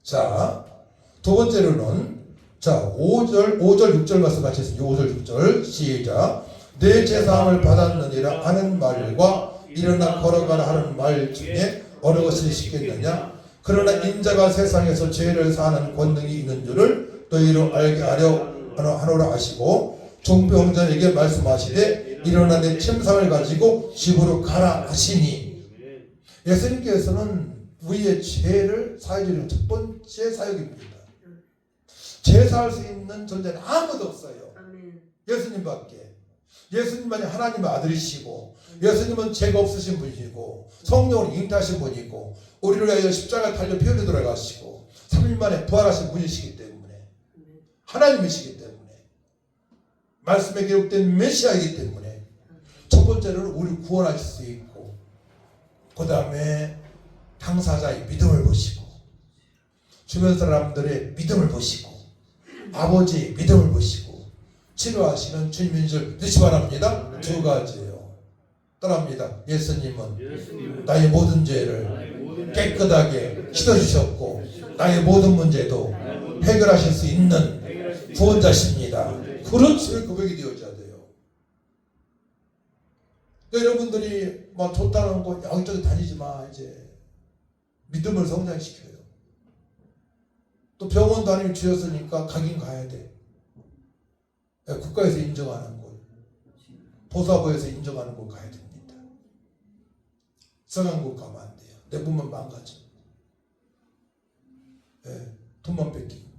자, 두 번째로는 자 5절 6절 말씀 같이 했습니다. 5절 6절 시작. 내 제사함을 받았느니라 하는 말과 일어나 걸어가라 하는 말 중에 어느 것이 쉽겠느냐. 그러나 인자가 세상에서 죄를 사하는 권능이 있는 줄을 너희로 알게 하노라 하시고 중풍병자에게 말씀하시되 일어나 내 침상을 가지고 집으로 가라 하시니. 예수님께서는 우리의 죄를 사해 주는 첫 번째 사역입니다. 죄 사할 수 있는 존재는 아무도 없어요. 예수님밖에. 예수님만이 하나님의 아들이시고 예수님은 죄가 없으신 분이고 성령을 잉태하신 분이고 우리를 위하여 십자가에 달려 피 흘려 돌아가시고 3일 만에 부활하신 분이시기 때문에 하나님이시기 때문에 말씀에 기록된 메시아이기 때문에 첫 번째로는 우리 구원하실 수 있고, 그 다음에 당사자의 믿음을 보시고, 주변 사람들의 믿음을 보시고, 아버지의 믿음을 보시고 치료하시는 주님인 줄 믿으시 바랍니다. 두 가지예요. 따라합니다. 예수님은 나의 모든 죄를 깨끗하게 씻어주셨고 나의 모든 문제도 해결하실 수 있는 구원자십니다. 그렇지, 고백이 되어져야 돼요. 여러분들이 막 좋다는 거 여기저기 다니지 마. 이제 믿음을 성장시켜요. 또 병원도 아니면 주였으니까 가긴 가야 돼. 국가에서 인정하는 곳, 보사부에서 인정하는 곳 가야 됩니다. 성한 곳 가면 안 돼요. 내 몸만 망가져. 돈만 뺏기고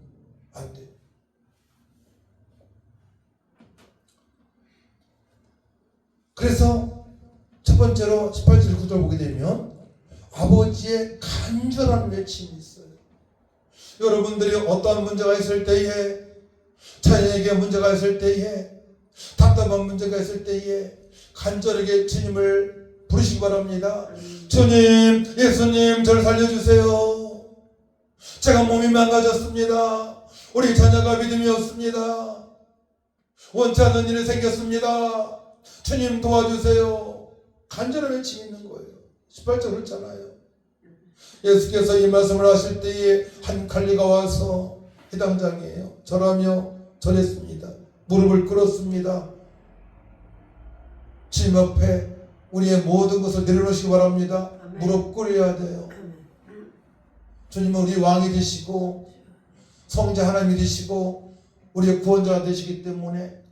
안 돼. 그래서 첫 번째로 18절 9절 보게 되면 아버지의 간절한 외침이 있어요. 여러분들이 어떠한 문제가 있을 때에, 자녀에게 문제가 있을 때에, 답답한 문제가 있을 때에 간절하게 주님을 부르시기 바랍니다. 주님, 예수님, 저를 살려주세요. 제가 몸이 망가졌습니다. 우리 자녀가 믿음이 없습니다. 원치 않는 일이 생겼습니다. 주님 도와주세요. 간절한 외침이 있는 거예요. 18절 그렇잖아요. 예수께서 이 말씀을 하실 때에 한 관리가 와서 해당장이에요. 절하며 절했습니다. 무릎을 꿇었습니다. 주님 앞에 우리의 모든 것을 내려놓으시기 바랍니다. 무릎 꿇어야 돼요. 주님은 우리 왕이 되시고 성자 하나님이 되시고 우리의 구원자가 되시기 때문에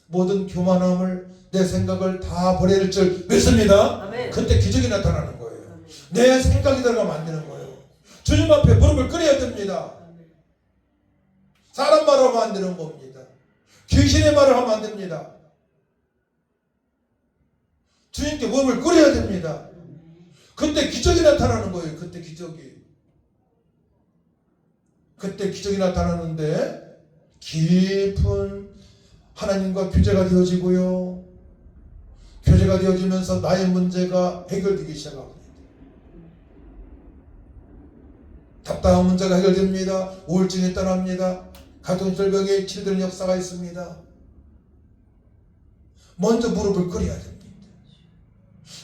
모든 교만함을, 내 생각을 다 버려야 줄 믿습니다. 그때 기적이 나타나는 거예요. 내 생각이 들어가면 안 되는 거예요. 주님 앞에 무릎을 꿇어야 됩니다. 사람 말을 하면 안 되는 겁니다. 귀신의 말을 하면 안 됩니다. 주님께 무릎을 꿇어야 됩니다. 그때 기적이 나타나는 거예요. 그때 기적이 나타나는데 깊은 하나님과 교제가 되어지고요. 교제가 되어지면서 나의 문제가 해결되기 시작합니다. 답답한 문제가 해결됩니다. 우울증이 떠납니다. 가동절병에 치료되는 역사가 있습니다. 먼저 무릎을 꿇어야 됩니다.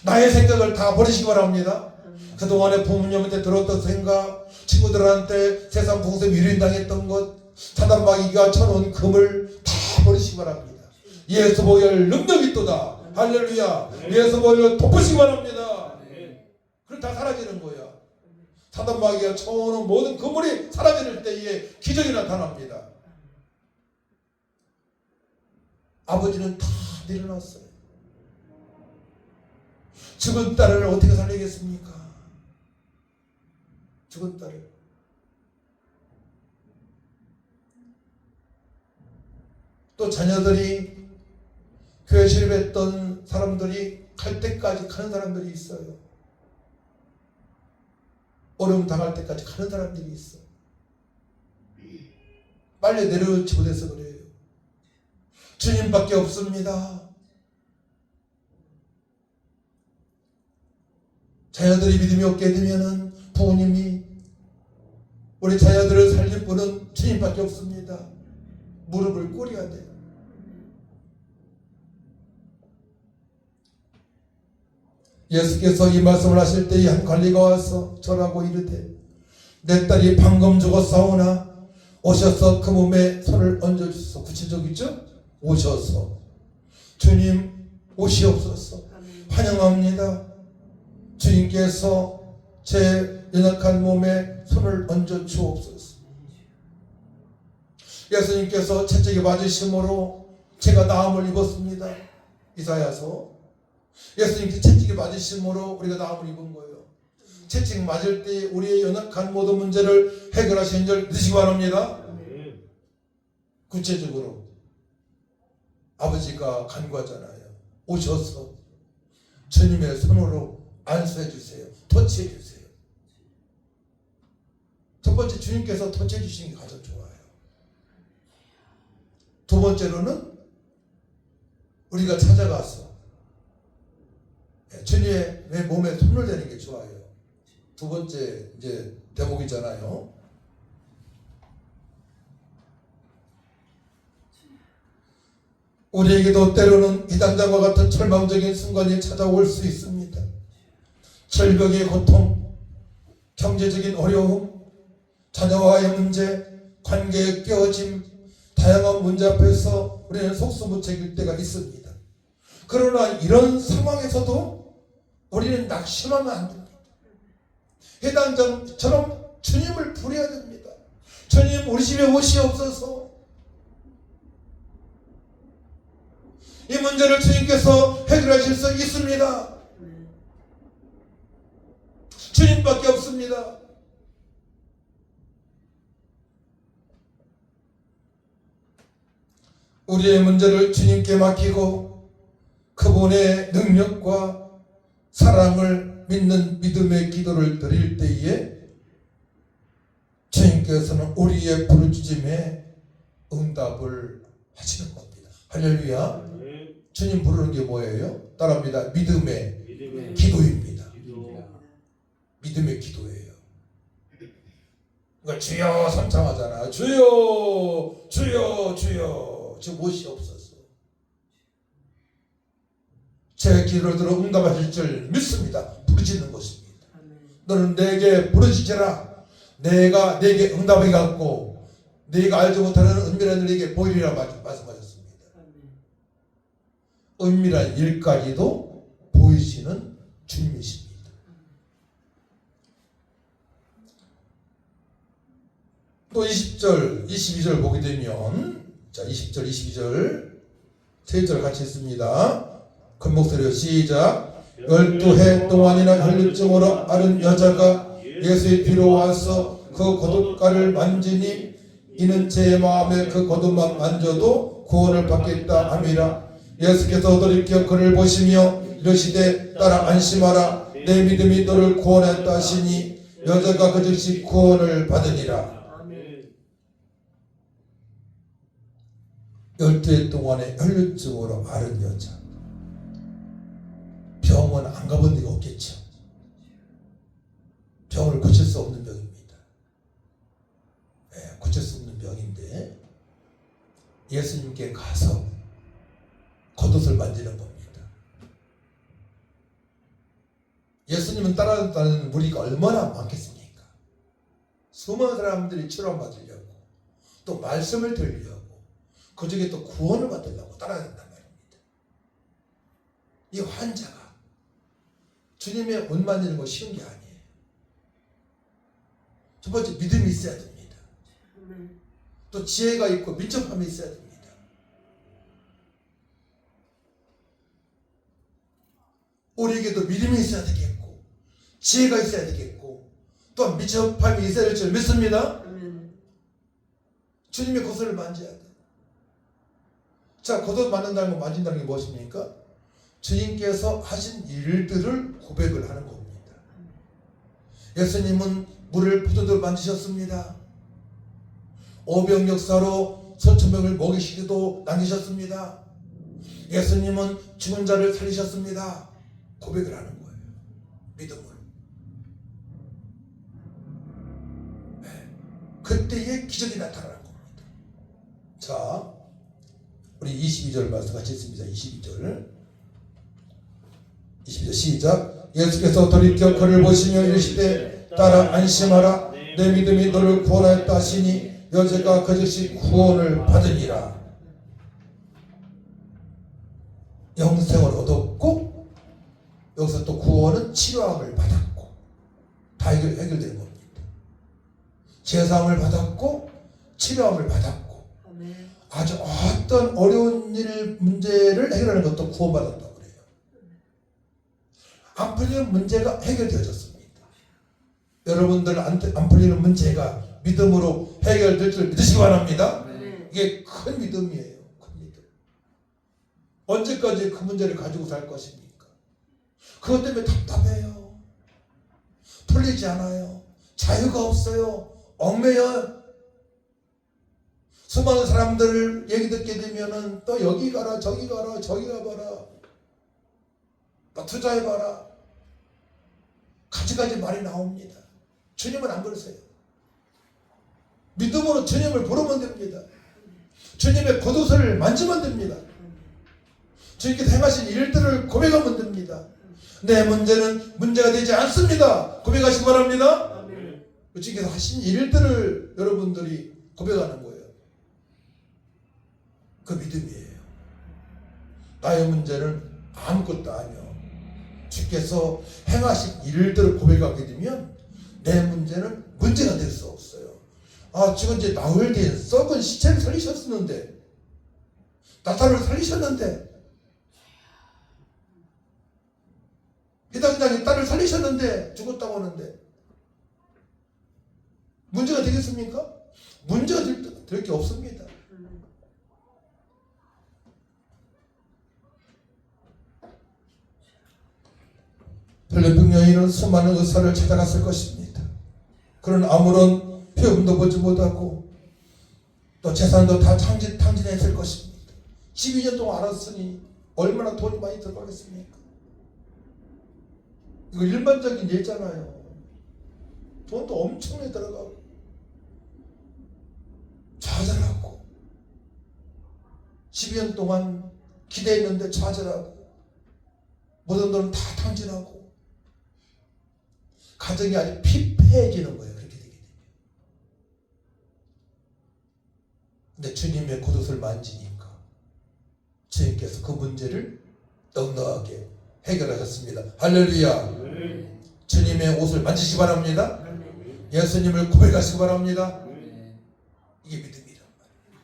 나의 생각을 다 버리시기 바랍니다. 그동안에 부모님한테 들었던 생각, 친구들한테 세상 풍습 유린당했던 것, 사단마귀가 쳐놓은 금을 다 버리시기 바랍니다. 예수 보혈 능력이 있도다. 할렐루야. 예수 보혈 덮으시기 바랍니다. 그럼 다 사라지는 거야. 사단마귀가 쳐오는 모든 그물이 사라질 때에 기적이 나타납니다. 아버지는 다 내려놨어요. 죽은 딸을 어떻게 살리겠습니까? 죽은 딸을. 또 자녀들이 교회 실업했던 사람들이 갈 때까지 가는 사람들이 있어요. 어려움 당할 때까지 가는 사람들이 있어요. 빨리 내려오지 못해서 그래요. 주님밖에 없습니다. 자녀들이 믿음이 없게 되면은 부모님이 우리 자녀들을 살릴 분은 주님밖에 없습니다. 무릎을 꿇어야 돼요. 예수께서 이 말씀을 하실 때에 한 관리가 와서 절하고 이르되 내 딸이 방금 죽었사오나 오셔서 그 몸에 손을 얹어주소서. 구체적이죠? 오셔서 주님 오시옵소서. 환영합니다. 주님께서 제 연약한 몸에 손을 얹어 주옵소서. 예수님께서 채찍에 맞으심으로 제가 나음을 입었습니다. 이사야서. 예수님께서 채찍에 맞으심으로 우리가 나음을 입은 거예요. 채찍 맞을 때 우리의 연약한 모든 문제를 해결하시는 줄 믿으시기 바랍니다. 구체적으로 아버지가 간구하잖아요. 오셔서 주님의 손으로 안수해 주세요. 터치해 주세요. 첫 번째, 주님께서 터치해 주시는 게 가장 좋아요. 두 번째로는 우리가 찾아가서 주님의 몸에 손을 대는 게 좋아요. 두 번째 이제 대목이잖아요. 우리에게도 때로는 이 당장과 같은 절망적인 순간이 찾아올 수 있습니다. 절벽의 고통, 경제적인 어려움, 자녀와의 문제, 관계의 깨어짐, 다양한 문제 앞에서 우리는 속수무책일 때가 있습니다. 그러나 이런 상황에서도 우리는 낙심하면 안 됩니다. 해당장처럼 주님을 부려야 됩니다. 주님, 우리 집에 오시옵소서. 이 문제를 주님께서 해결하실 수 있습니다. 주님밖에 없습니다. 우리의 문제를 주님께 맡기고 그분의 능력과 사랑을 믿는 믿음의 기도를 드릴 때에 주님께서는 우리의 부르짖음에 응답을 하시는 겁니다. 할렐루야. 주님 부르는 게 뭐예요? 따라합니다. 믿음의 기도입니다. 믿음의 기도예요. 그러니까 주여 삼창하잖아. 주여 주여 주여 저 무엇이 없어서 제 기도를 들어 응답하실 줄 믿습니다. 부르짖는 것입니다. 너는 내게 부르짖으라. 내가 내게 응답해 갖고 네가 알지 못하는 은밀한 일에게 보이리라 말씀하셨습니다. 은밀한 일까지도 보이시는 주님이십니다. 또 20절, 22절 보게 되면 자 20절, 22절 세 절 같이 있습니다. 큰 목소리로 시작. 12해 동안이나 혈루증으로 앓은 여자가 예수의 뒤로 와서 그 겉옷가를 만지니 이는 제 마음에 그 겉옷만 만져도 구원을 받겠다 함이라. 예수께서 돌이켜 그를 보시며 이르시되 따라 안심하라. 내 믿음이 너를 구원했다 하시니 여자가 그 즉시 구원을 받으니라. 12해 동안의 혈루증으로 앓은 여자. 병원 안 가본 데가 없겠죠. 병을 고칠 수 없는 병입니다. 고칠 수 없는 병인데 예수님께 가서 겉옷을 만지는 겁니다. 예수님은 따라다니는 무리가 얼마나 많겠습니까? 수많은 사람들이 치료받으려고 또 말씀을 들으려고 그 중에 또 구원을 받으려고 따라다닌단 말입니다. 이 환자가 주님의 옷 만지는 거 쉬운 게 아니에요. 첫 번째 믿음이 있어야 됩니다. 또 지혜가 있고 민첩함이 있어야 됩니다. 우리에게도 믿음이 있어야 되겠고 지혜가 있어야 되겠고 또한 민첩함이 있어야 될 줄 믿습니다. 주님의 겉옷을 만져야 돼. 자, 겉옷 만진다는 거 만진다는 게 무엇입니까? 주님께서 하신 일들을 고백을 하는 겁니다. 예수님은 물을 포도주로 만드셨습니다. 오병 역사로 수천명을 먹이시기도 남기셨습니다. 예수님은 죽은 자를 살리셨습니다. 고백을 하는 거예요. 믿음으로. 그때의 기적이 나타나는 겁니다. 자, 우리 22절 말씀 같이 읽습니다. 22절 시작. 예수께서 돌이켜 그를 보시며 이르시되 따라 안심하라. 내 믿음이 너를 구원하였다 하시니 여자가 그 즉시 구원을 받으니라. 영생을 얻었고 여기서 또 구원은 치료함을 받았고 다 해결된 겁니다. 제사함을 받았고 치료함을 받았고 아주 어떤 어려운 일 문제를 해결하는 것도 구원받았다고 그래요. 안 풀리는 문제가 해결되어졌습니다. 여러분들 안 풀리는 문제가 믿음으로 해결될 줄 믿으시기 바랍니다. 이게 큰 믿음이에요. 큰 믿음. 언제까지 그 문제를 가지고 살 것입니까? 그것 때문에 답답해요. 풀리지 않아요. 자유가 없어요. 얽매여요. 수많은 사람들 얘기 듣게 되면은 또 여기 가라 저기 가라 저기 가봐라 또 투자해봐라 가지가지 말이 나옵니다. 주님은 안 그러세요. 믿음으로 주님을 부르면 됩니다. 주님의 겉옷을 만지면 됩니다. 주님께서 행하신 일들을 고백하면 됩니다. 내 문제는 문제가 되지 않습니다. 고백하시기 바랍니다. 주님께서 하신 일들을 여러분들이 고백하는 거예요. 그 믿음이에요. 나의 문제는 아무것도 아니요. 주께서 행하신 일들을 고백하게 되면 내 문제는 문제가 될 수 없어요. 아, 지금 이제 나흘 뒤에 썩은 시체를 살리셨었는데, 나타를 살리셨는데, 회당장이 딸을 살리셨는데 죽었다고 하는데 문제가 되겠습니까? 문제가 될 게 없습니다. 필리핀 여인은 수많은 의사를 찾아갔을 것입니다. 그런 아무런 표현도 보지 못하고 또 재산도 다 탕진했을 것입니다. 12년 동안 알았으니 얼마나 돈이 많이 들어가겠습니까? 이거 일반적인 예잖아요. 돈도 엄청나게 들어가고 좌절하고 12년 동안 기대했는데 좌절하고 모든 돈은 다 탕진하고 가정이 아주 피폐해지는 거예요. 그렇게 되게 되면. 근데 주님의 겉옷을 만지니까 주님께서 그 문제를 넉넉하게 해결하셨습니다. 할렐루야. 주님의 옷을 만지시기 바랍니다. 예수님을 고백하시기 바랍니다. 이게 믿음이란 말이에요.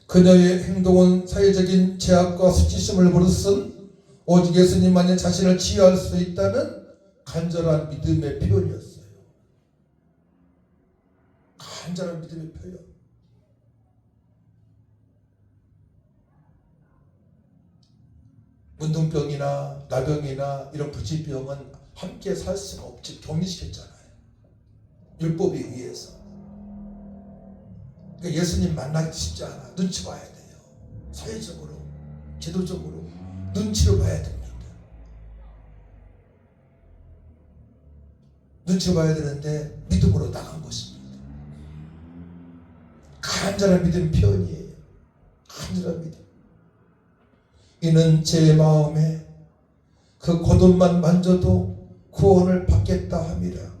그녀의 행동은 사회적인 제약과 수치심을 부르신 오직 예수님만이 자신을 치유할 수 있다는 간절한 믿음의 표현이었어요. 간절한 믿음의 표현. 문둥병이나 나병이나 이런 부치병은 함께 살 수가 없지. 격리시켰잖아요. 율법에 의해서. 그러니까 예수님 만나기 쉽지 않아. 눈치 봐야 돼요. 사회적으로, 제도적으로 눈치를 봐야 됩니다. 눈치 봐야 되는데 믿음으로 나간 것입니다. 간절한 믿음 표현이에요. 간절한 믿음. 이는 제 마음에 그 겉옷만 만져도 구원을 받겠다 함이라.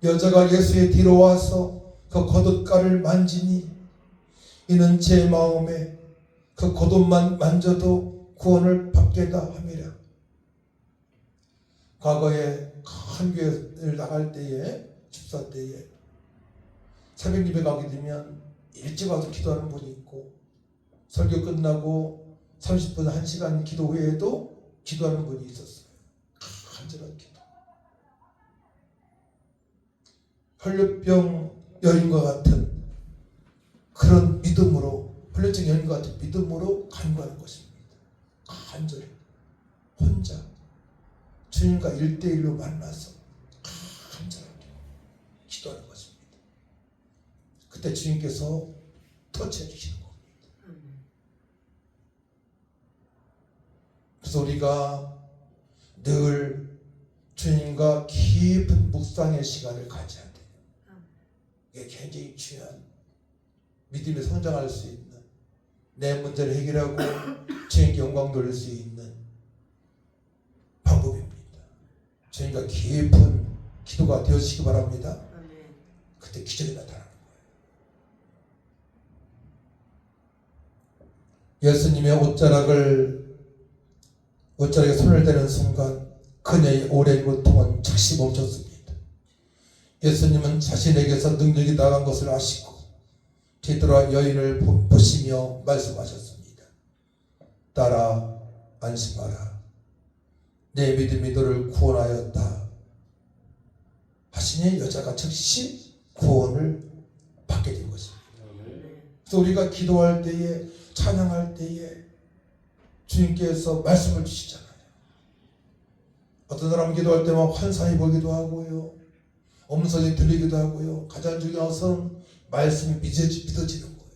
여자가 예수의 뒤로 와서 그 겉옷가를 만지니 이는 제 마음에 그 겉옷만 만져도 구원을 받겠다 함이라. 과거에 큰 교회를 나갈 때에 집사 때에 새벽 예배 가게 되면 일찍 와서 기도하는 분이 있고 설교 끝나고 30분 1시간 기도 후에도 기도하는 분이 있었어요. 간절한 기도. 혈류병 여인과 같은 그런 믿음으로, 혈류증 여인과 같은 믿음으로 간구하는 것입니다. 간절히 혼자 주님과 1대1로 만나서 간절하게 기도하는 것입니다. 그때 주님께서 터치해 주시는 겁니다. 그래서 우리가 늘 주님과 깊은 묵상의 시간을 가져야 돼요. 이게 굉장히 중요한 믿음에 성장할 수 있는, 내 문제를 해결하고 주님께 영광 돌릴 수 있는 방법입니다. 주님과 깊은 기도가 되어지시기 바랍니다. 그때 기적이 나타나는 거예요. 예수님의 옷자락에 손을 대는 순간 그녀의 오랜 고통은 즉시 멈췄습니다. 예수님은 자신에게서 능력이 나간 것을 아시고 뒤돌아 여인을 보시며 말씀하셨습니다. 딸아, 안심하라. 내 믿음이 너를 구원하였다 하시니 여자가 즉시 구원을 받게 된 것입니다. 그래서 우리가 기도할 때에, 찬양할 때에 주님께서 말씀을 주시잖아요. 어떤 사람은 기도할 때만 환상이 보기도 하고요. 음성이 들리기도 하고요. 가장 중요한 것은 말씀이 믿어지는 거예요.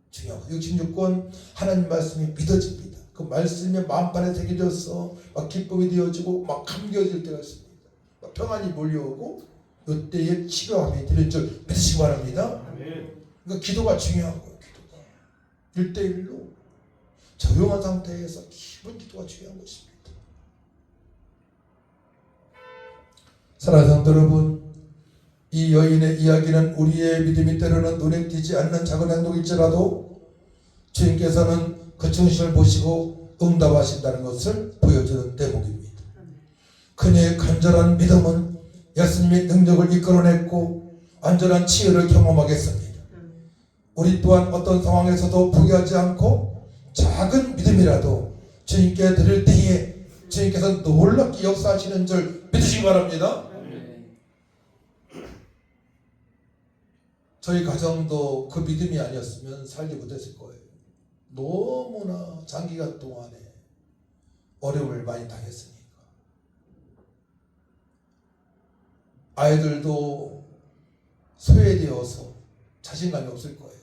중요한 거. 66권 하나님 말씀이 믿어집니다. 그 말씀이 마음판에 새겨져서 막 기쁨이 되어지고 막 감겨질 때가 있습니다. 막 평안이 몰려오고 이때에 치료함이 되는 줄 믿으시기 바랍니다. 그러니까 기도가 중요한 거예요. 기도가 1대1로 조용한 상태에서 기본 기도가 중요한 것입니다. 사랑하는 성도 여러분, 이 여인의 이야기는 우리의 믿음이 때로는 눈에 띄지 않는 작은 행동일지라도 주님께서는 그 중심을 보시고 응답하신다는 것을 보여주는 대목입니다. 그녀의 간절한 믿음은 예수님의 능력을 이끌어냈고 완전한 치유를 경험하게 했습니다. 우리 또한 어떤 상황에서도 포기하지 않고 작은 믿음이라도 주님께 드릴 때에 주님께서 놀랍게 역사하시는 줄 믿으시기 바랍니다. 저희 가정도 그 믿음이 아니었으면 살지 못했을 거예요. 너무나 장기간 동안에 어려움을 많이 당했으니까. 아이들도 소외되어서 자신감이 없을 거예요.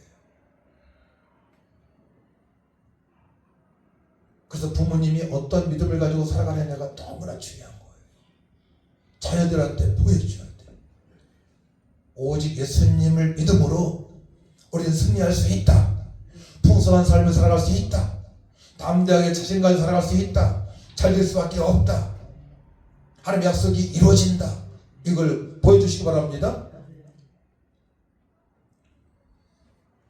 그래서 부모님이 어떤 믿음을 가지고 살아가느냐가 너무나 중요한 거예요. 자녀들한테 보여줘야 돼요. 오직 예수님을 믿음으로 우리는 승리할 수 있다. 풍성한 삶을 살아갈 수 있다. 담대하게 자신감을 살아갈 수 있다. 잘 될 수밖에 없다. 하나님의 약속이 이루어진다. 이걸 보여주시기 바랍니다.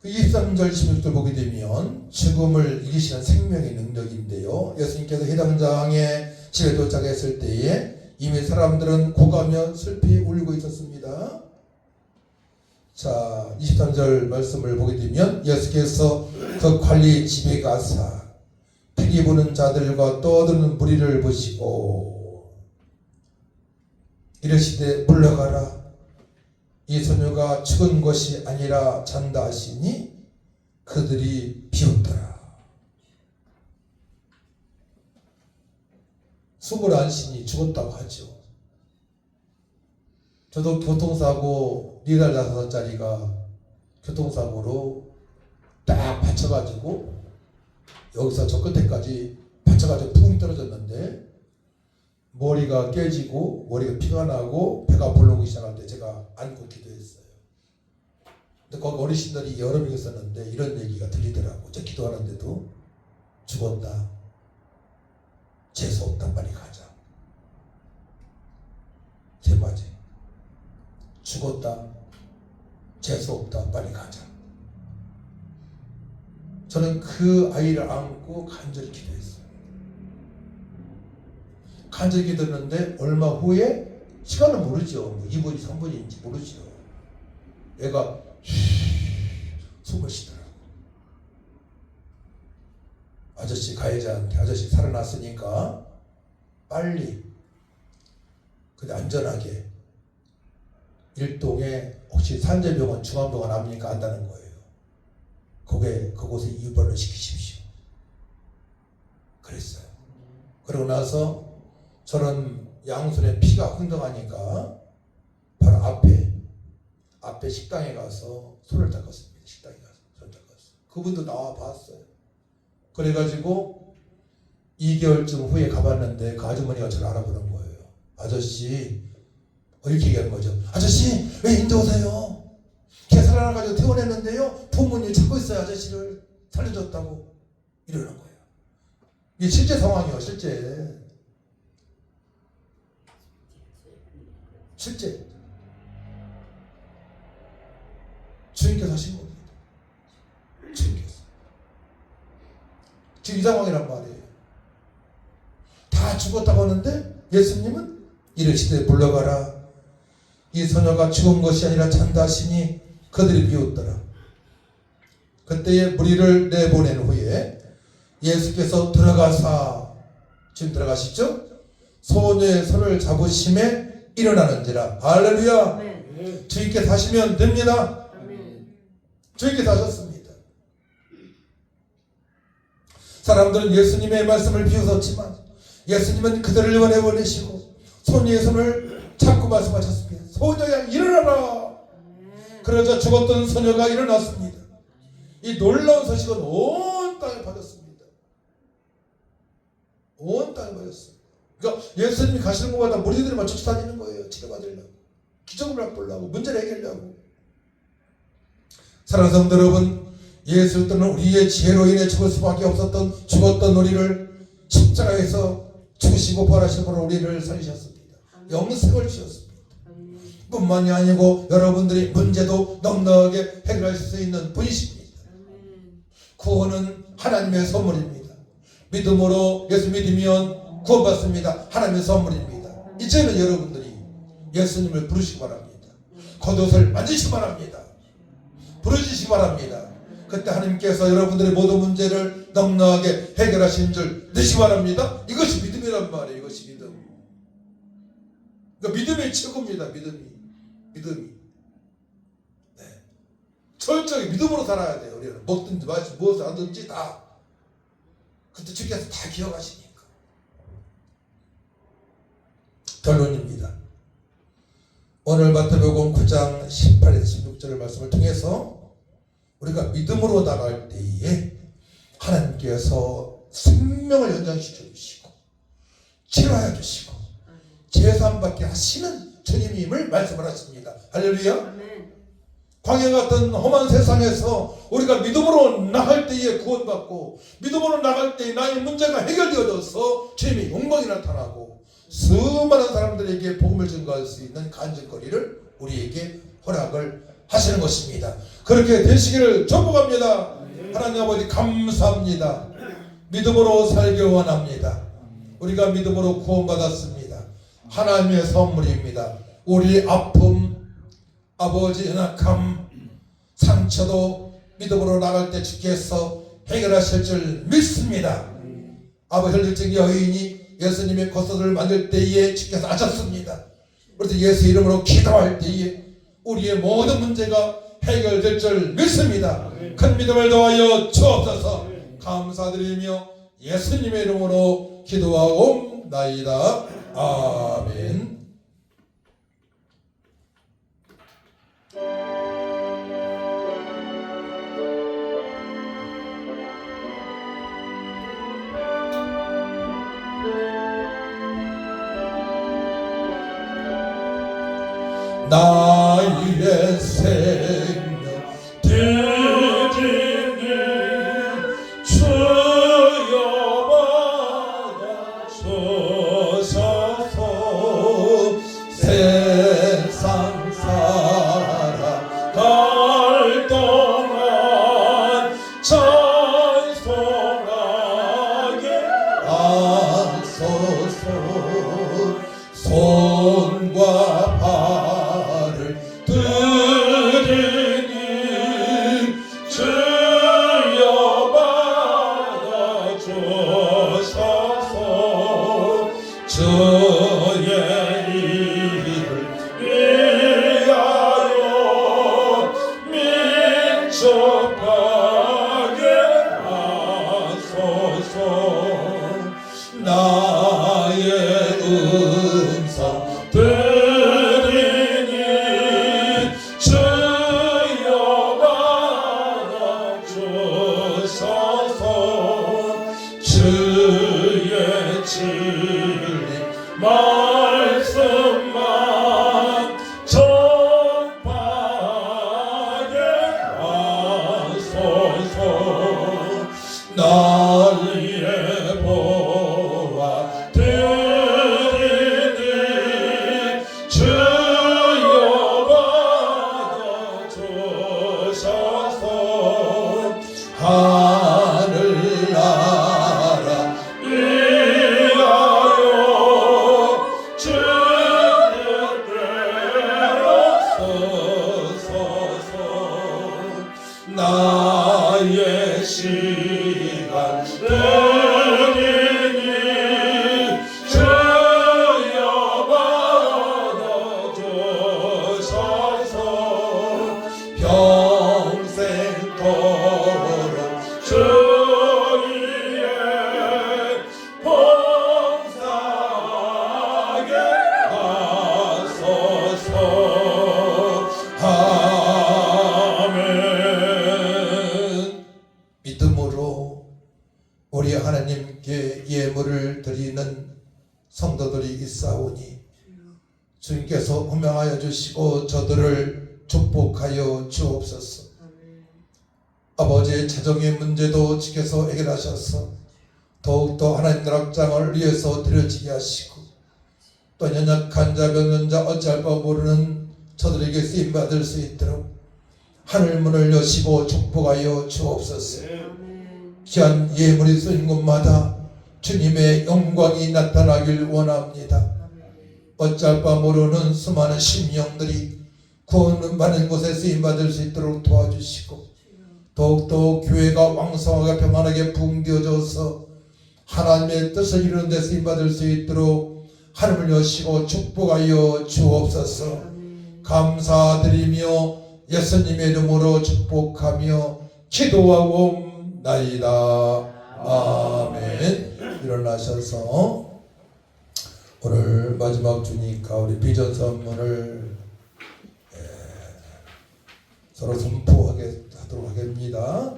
그 23절 16절 보게 되면 죽음을 이기시는 생명의 능력인데요. 예수님께서 해당 장에 집에 도착했을 때에 이미 사람들은 고가며 슬피 울고 있었습니다. 자, 23절 말씀을 보게 되면 예수께서 그 관리 집에 가사 피리 부는 자들과 떠드는 무리를 보시고 이르시되 물러가라. 이 소녀가 죽은 것이 아니라 잔다 하시니 그들이 비웃더라. 숨을 안 쉬니 죽었다고 하죠. 저도 교통사고 4달 5살짜리가 교통사고로 딱 받쳐가지고 여기서 저 끝에까지 받쳐가지고 푹 떨어졌는데 머리가 깨지고 머리가 피가 나고 배가 불러오기 시작할 때 제가 안고 기도했어요. 근데 거기 어르신들이 여러 명 있었는데 이런 얘기가 들리더라고. 저 기도하는데도 죽었다. 재수없다. 빨리 가자. 제 맞지. 죽었다. 재수없다. 빨리 가자. 저는 그 아이를 안고 간절히 기도했어요. 간절히 기도했는데 얼마 후에 시간은 모르죠. 뭐 2분, 3분인지 모르죠. 애가 숨을 쉬더라고. 아저씨 가해자한테 아저씨 살아났으니까 빨리 근데 안전하게 일동에 혹시 산재병원 중앙병원 압니까 안다는 거예요. 그곳에 입원을 시키십시오. 그랬어요. 그러고 나서 저는 양손에 피가 흥덩하니까 바로 앞에 식당에 가서 손을 닦았습니다. 식당에 가서 손을 닦았어요. 그분도 나와 봤어요. 그래가지고 2개월쯤 후에 가봤는데 그 아주머니가 저를 알아보는 거예요. 아저씨 이렇게 얘기하는 거죠. 아저씨 왜 인도 오세요? 걔 살아나가지고 퇴원했는데요. 부모님 찾고 있어요. 아저씨를 살려줬다고 이러는 거예요. 이게 실제 상황이에요. 실제 주님께서 하신 겁니다. 주님께서 지금 이 상황이란 말이에요. 다 죽었다고 하는데 예수님은 이르시되 물러가라. 이 소녀가 죽은 것이 아니라 잔다 하시니 그들이 비웃더라. 그때에 무리를 내보낸 후에 예수께서 들어가사 지금 들어가시죠? 소녀의 손을 잡으심에 일어나는지라. 할렐루야. 아멘. 주님께서 하시면 됩니다. 아멘. 주님께서 하셨습니다. 사람들은 예수님의 말씀을 비웃었지만 예수님은 그들을 원해 보내시고 손이의 손을 잡고 말씀하셨습니다. 소녀야 일어나라. 그러자 죽었던 소녀가 일어났습니다. 이 놀라운 소식은 온 땅에 퍼졌습니다. 온 땅에 퍼졌습니다. 그러니까 예수님이 가시는 곳마다 무리들이 막 쫓아다니는 거예요. 치료받으려고, 기적을 맛보려고, 문제를 해결하려고. 사랑하는 성도 여러분, 예수 때는 우리의 지혜로 인해 죽을 수밖에 없었던 죽었던 우리를 십자가에서 죽으시고 부활하신 분으로 우리를 살리셨습니다. 영생을 주셨습니다. 뿐만이 아니고 여러분들의 문제도 넉넉하게 해결할 수 있는 분이십니다. 구원은 하나님의 선물입니다. 믿음으로 예수 믿으면 구원받습니다. 하나님의 선물입니다. 이제는 여러분들이 예수님을 부르시기 바랍니다. 겉옷을 만지시기 바랍니다. 부르시기 바랍니다. 그때 하나님께서 여러분들의 모든 문제를 넉넉하게 해결하신 줄 믿으시기 바랍니다. 이것이 믿음이란 말이에요. 이것이 믿음. 그러니까 믿음이 최고입니다. 믿음이. 네. 철저히 믿음으로 살아야 돼요. 우리는 먹든지 마시든지 무엇을 하든지 다 그때 주께서 다 기억하시니까. 결론입니다. 오늘 마태복음 9장 18에서 16절의 말씀을 통해서 우리가 믿음으로 나갈 때에 하나님께서 생명을 연장시켜 주시고 치료하여 주시고 재산받게 하시는 주님임을 말씀을 하십니다. 할렐루야. 광야 같은 험한 세상에서 우리가 믿음으로 나갈 때에 구원받고 믿음으로 나갈 때에 나의 문제가 해결되어져서 주님의 영광이 나타나고 수많은 사람들에게 복음을 증거할 수 있는 간증거리를 우리에게 허락을 하시는 것입니다. 그렇게 되시기를 축복합니다. 하나님 아버지 감사합니다. 믿음으로 살길 원합니다. 우리가 믿음으로 구원받았습니다. 하나님의 선물입니다. 우리의 아픔, 아버지 연약함, 상처도 믿음으로 나갈 때 주께서 해결하실 줄 믿습니다. 아버지 혈육적 여인이 예수님의 겉옷을 만들 때에 주께서 아셨습니다. 그래서 예수 이름으로 기도할 때에 우리의 모든 문제가 해결될 줄 믿습니다. 큰 믿음을 더하여 주옵소서. 감사드리며 예수님의 이름으로 기도하옵나이다. 아멘. 나의 생명 드리니 주여 받아주소서. 세상 살아갈 동안 찬송하게 하소서. 손과 발을 드리니 주여 받아주소서. 주의 일을 위하여 민족하게 하소서. 나의 음성 드리니 주여 받아주소서. 주의 진리 말씀만 전파하게 하소서. 나의 보아 드리니 주여 받아주소서. 하늘나라 위하여 주님께로 서소서. 나의 시간 드리니 주여 받아주소서. 평생토록 주 위에 봉사하게 우리 하나님께 예물을 드리는 성도들이 있사오니 주님께서 호명하여 주시고 저들을 축복하여 주옵소서. 아버지의 재정의 문제도 주께서 해결하셔서 더욱더 하나님 나라 확장을 위해서 드려지게 하시고 또 연약한 자, 병연자, 어찌할 바 모르는 저들에게 쓰임받을 수 있도록 하늘문을 여시고 축복하여 주옵소서. 귀한 예물이 쓰인 곳마다 주님의 영광이 나타나길 원합니다. 어찌할 바 모르는 수많은 심령들이 구원받는 곳에 쓰임받을 수 있도록 도와주시고 더욱더 교회가 왕성하게 평안하게 부흥되어져서 하나님의 뜻을 이루는 데 쓰임받을 수 있도록 하늘을 여시고 축복하여 주옵소서. 감사드리며 예수님의 이름으로 축복하며 기도하고 나이다. 아멘. 일어나셔서 오늘 마지막 주니까 우리 비전 선문을 서로 선포하게 하도록 하겠습니다.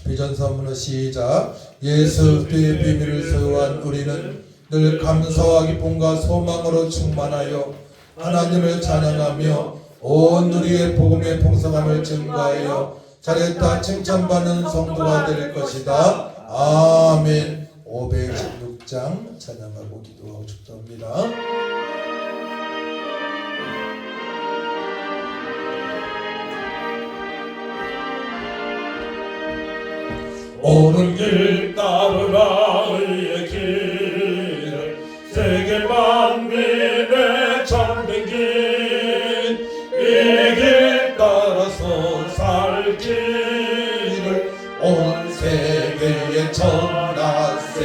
비전 선문은 시작. 예수 그리스도의 비밀을 소유한 우리는 늘 감사와 기쁨과 소망으로 충만하여 하나님을 찬양하며 온 우리의 복음의 풍성함을 증거하여 잘했다 칭찬받는 성도가 될 것이다. 아멘. 516장 찬양하고 기도하고 축도합니다. 옳은 길 따르라 의의 길을 세계 만민의 참된 길, 이 길 따라서 살 길을 온 세계에 전하세.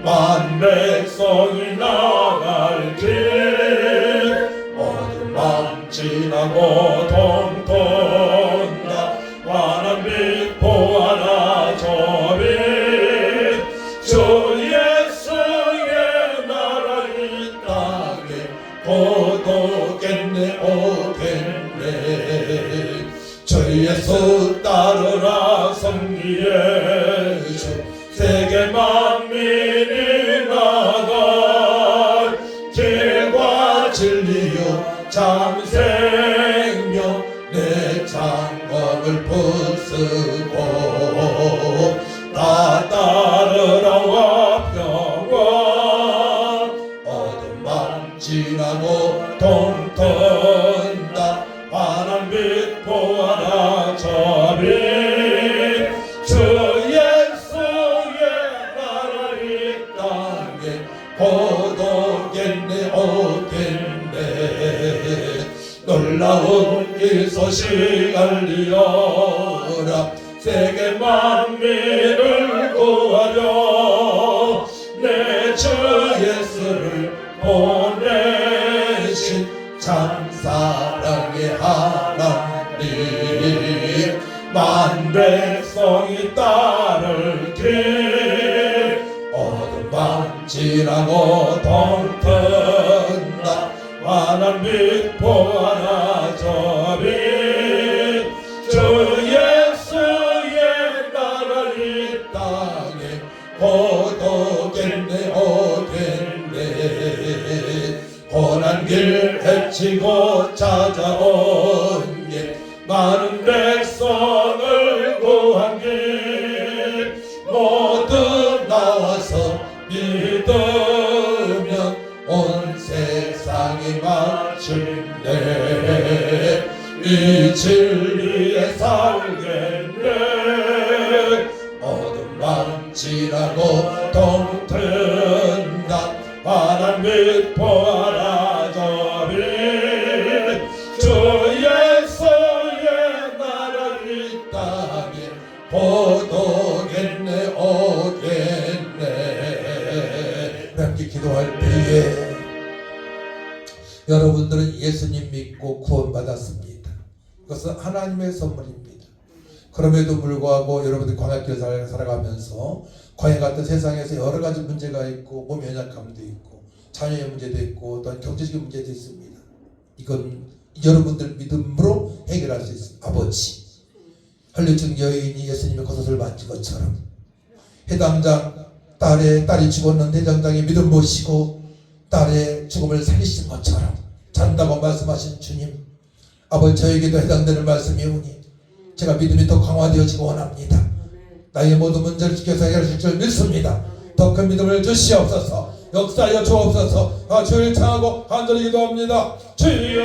만 백성이 나갈 길, 어둠 밤 지나고 동통다 환한 빛 보아라 저 빛, 주 예수의 나라 이 땅에 곧 오겠네 오겠네. 주 예수 따르라 성리의 주, 세계 만민이 나갈 길과 진리요 참 생명, 내 장검을 부수고 다 따르라 화평과 어둠 밤 지나고 동턴다 환한 빛 보아라 저 빛, 주 예수의 나라 이 땅에 곧 오겠네 오겠네. 놀라운 이 소식 알리어라 세계 만민을 구하려 내 주 예수를 보내신 참 사랑의 하나님, 만 백성이 따를 길, 어둠 밤 지나고 동턴다 환한 빛 보아라 저 빛, 주 예수의 나라 이 땅에 곧 오겠네 오겠네. 고난 길 헤치고 찾아온 길, 많은 백성을 구한 길, 모두 나와서 믿으면 온 세상이 마침내 이 진리에 살겠네. 어둠 밤 지나고 동튼다 환한 빛 보아라 저 빛, 주 예수의 나라 이 땅에 곧 오겠네 오겠네. 함께 기도할 때에 여러분들은 예수님 믿고 구원받았습니다. 그것은 하나님의 선물입니다. 그럼에도 불구하고 여러분들이 광야길 살아가면서 광야 같은 세상에서 여러 가지 문제가 있고 몸 연약함도 있고 자녀의 문제도 있고 또한 경제적인 문제도 있습니다. 이건 여러분들 믿음으로 해결할 수 있습니다. 아버지, 혈류증 여인이 예수님의 겉옷을 만진 것처럼 해당장 딸이 죽었는데 해당장의 믿음 보시고 딸의 죽음을 살리신 것처럼 잔다고 말씀하신 주님, 아버지 저에게도 해당되는 말씀이 오니 제가 믿음이 더 강화되어지고 원합니다. 나의 모든 문제를 지켜서 해결하실 줄 믿습니다. 더 큰 믿음을 주시옵소서. 역사하여 주옵소서. 주를 창하고 간절히 기도합니다. 주여,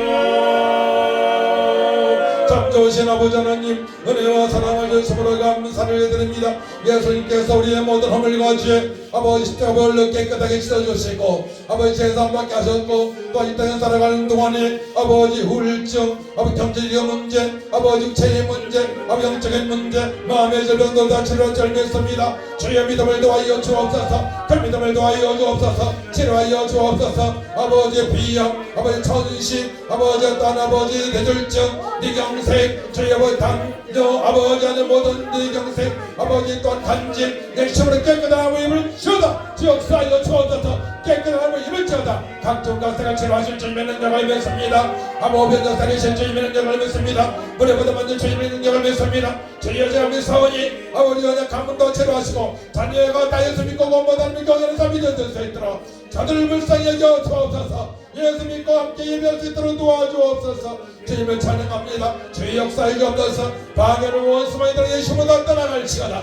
참 좋으신 아버지 하나님, 은혜와 사랑을 주심으로 감사를 드립니다. 예수님께서 우리의 모든 허물과 죄 아버지 십자가를 깨끗하게 씻어주시고 아버지 제사함 받게 하셨고, 또 이 땅에 살아가는 동안에 아버지 우울증, 아버지 경제적 문제, 아버지 육체의 문제, 아버지 영적인 문제, 마음의 질병도 다 치료할 줄 믿습니다. 주의 믿음을 도하여 주옵소서. 그 믿음을 도하여 주옵소서. 치료하여 주옵소서. 아버지의 비염, 아버지 천식, 아버지 어떤 아버지 뇌졸중, 뇌경색, 주의 아버지 당뇨, 아버지 안에 모든 뇌경색, 아버지 또한 간질, 내 심으로 깨끗한 아버지 입을 주다. 주 역사하여 주옵소서. 깨끗한 아버지 입을 주다. 각종 각색을 치료하실 줄 믿는 자가 믿습니다. 아버지 변호사이신 주 믿는 자가 믿습니다. 무례보다 먼저 주 믿는 자가 믿습니다. 주 여자가 믿사오니 아버지 언약 가문도 치료하시고 자녀가 다 예수 믿고 공부하는 믿고 하는 사람이 될 수 있도록 저들을 불쌍히 여겨 주옵소서. 예수 믿고 함께 예배할 수 있도록 도와주옵소서. 주님을 찬양합니다. 주의 역사에 겹쳐서 방해를 원수만이들 예수보다 떠나갈지어다.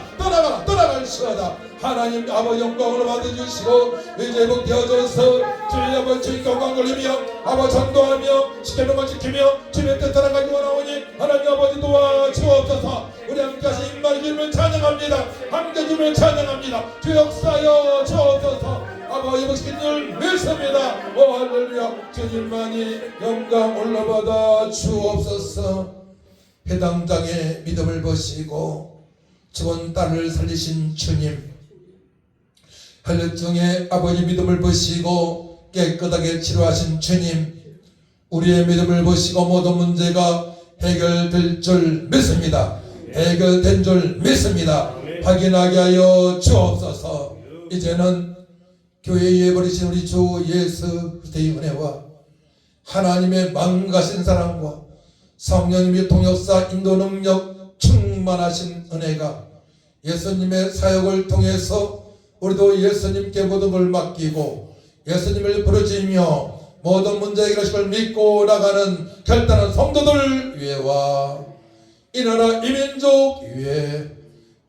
떠나갈지어다. 하나님 아버지 영광으로 받아주시고 이제 복되어져서 주의 아버지 주의 영광 돌리며 아버지 전도하며 시켜놓은 걸 지키며 주님의 뜻 따라가지고 나오니 하나님 아버지 도와주옵소서. 우리 함께 하신 임마의 주님을 찬양합니다. 함께 주님을 찬양합니다. 주 역사여 주옵소서. 아버지 복시킨 줄 믿습니다. 오 할렐루야. 주님만이 영광 올라받아 주옵소서. 해당장의 믿음을 보시고 죽은 딸을 살리신 주님, 혈류증의 아버지 믿음을 보시고 깨끗하게 치료하신 주님, 우리의 믿음을 보시고 모든 문제가 해결될 줄 믿습니다. 해결된 줄 믿습니다. 확인하게 하여 주옵소서. 이제는 교회에 버리신 우리 주 예수 그리스도의 은혜와 하나님의 망가신 사랑과 성령님의 통역사 인도 능력 충만하신 은혜가 예수님의 사역을 통해서 우리도 예수님께 모든 걸 맡기고 예수님을 부르짖으며 모든 문제 해결하실 걸 믿고 나가는 결단한 성도들 위해와 이 나라 이민족 위해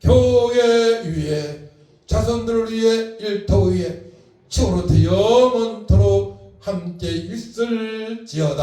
교회 위해 자손들을 위해 일터 위해 주로부터 영원토록 함께 있을지어다.